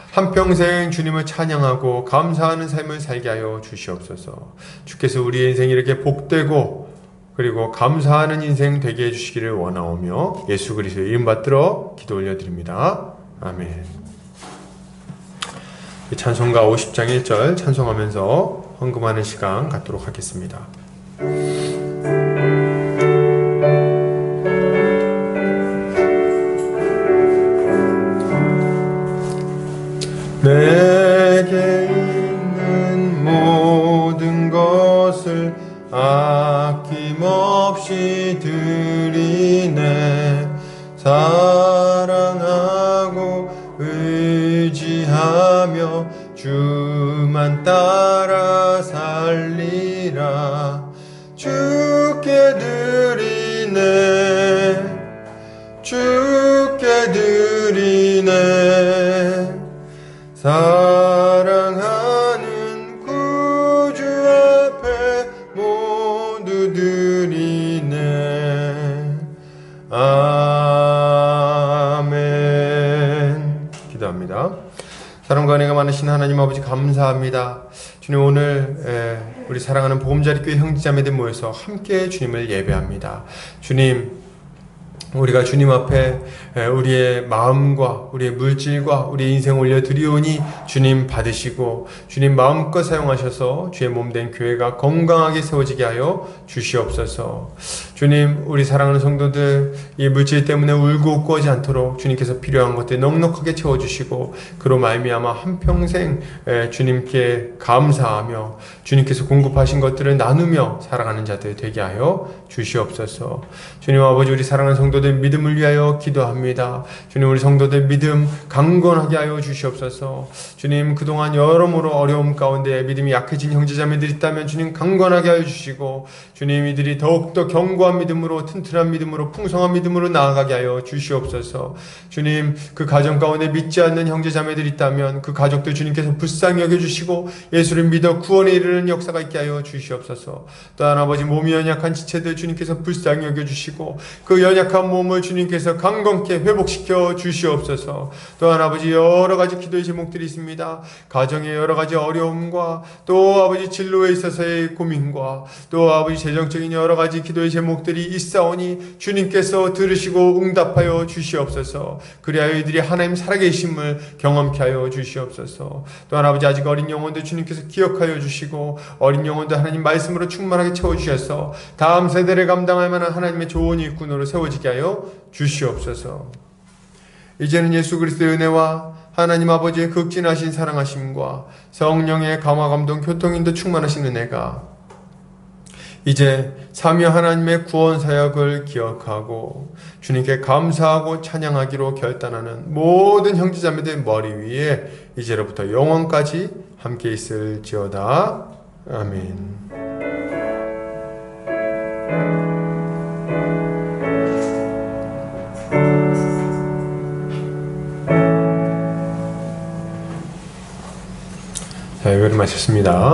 한평생 주님을 찬양하고 감사하는 삶을 살게 하여 주시옵소서. 주께서 우리의 인생이 이렇게 복되고 그리고 감사하는 인생 되게 해주시기를 원하오며 예수 그리스도의 이름 받들어 기도 올려드립니다. 아멘. 찬송가 50장 1절 찬송하면서 헌금하는 시간 갖도록 하겠습니다. 내게 있는 모든 것을 아낌없이 드리네. 사랑하고 의지하며 주만 따라 살리라. 주께 드리네. 주께 드리네. 사랑하는 구주 앞에 모두 드리네. 아멘. 기도합니다. 사랑과 은혜가 많으신 하나님 아버지 감사합니다. 주님, 오늘 우리 사랑하는 보금자리교회 형제자매들 모여서 함께 주님을 예배합니다. 주님, 우리가 주님 앞에 우리의 마음과 우리의 물질과 우리의 인생을 올려드리오니 주님 받으시고 주님 마음껏 사용하셔서 주의 몸된 교회가 건강하게 세워지게 하여 주시옵소서. 주님, 우리 사랑하는 성도들 이 물질 때문에 울고 웃고 하지 않도록 주님께서 필요한 것들 넉넉하게 채워주시고 그로 말미암아 한평생 주님께 감사하며 주님께서 공급하신 것들을 나누며 살아가는 자들 되게 하여 주시옵소서. 주님 아버지, 우리 사랑하는 성도들 믿음을 위하여 기도합니다. 주님, 우리 성도들 믿음 강건하게 하여 주시옵소서. 주님, 그동안 여러모로 어려움 가운데 믿음이 약해진 형제자매들이 있다면 주님 강건하게 하여 주시고 주님, 이들이 더욱더 견고한 믿음으로 튼튼한 믿음으로 풍성한 믿음으로 나아가게 하여 주시옵소서. 주님, 그 가정 가운데 믿지 않는 형제자매들이 있다면 그 가족들 주님께서 불쌍히 여겨주시고 예수를 믿어 구원에 이르는 역사가 있게 하여 주시옵소서. 또한 아버지, 몸이 연약한 지체들 주님께서 불쌍히 여겨주시고 그 연약한 몸을 주님께서 강건케 회복시켜 주시옵소서. 또한 아버지, 여러가지 기도의 제목들이 있습니다. 가정의 여러가지 어려움과 또 아버지 진로에 있어서의 고민과 또 아버지 재정적인 여러가지 기도의 제목들이 있사오니 주님께서 들으시고 응답하여 주시옵소서. 그리하여 이들이 하나님 살아계심을 경험케 하여 주시옵소서. 또한 아버지, 아직 어린 영혼들 주님께서 기억하여 주시고 어린 영혼들 하나님 말씀으로 충만하게 채워주셔서 다음 세대를 감당할 만한 하나님의 좋은 일꾼으로 세워지게 하여 주시옵소서. 이제는 예수 그리스도의 은혜와 하나님 아버지의 극진하신 사랑하심과 성령의 감화 감동 교통인도 충만하신 은혜가 이제 삼위 하나님의 구원 사역을 기억하고 주님께 감사하고 찬양하기로 결단하는 모든 형제자매들 머리 위에 이제로부터 영원까지 함께 있을지어다. 아멘. 자, 예배를 마쳤습니다.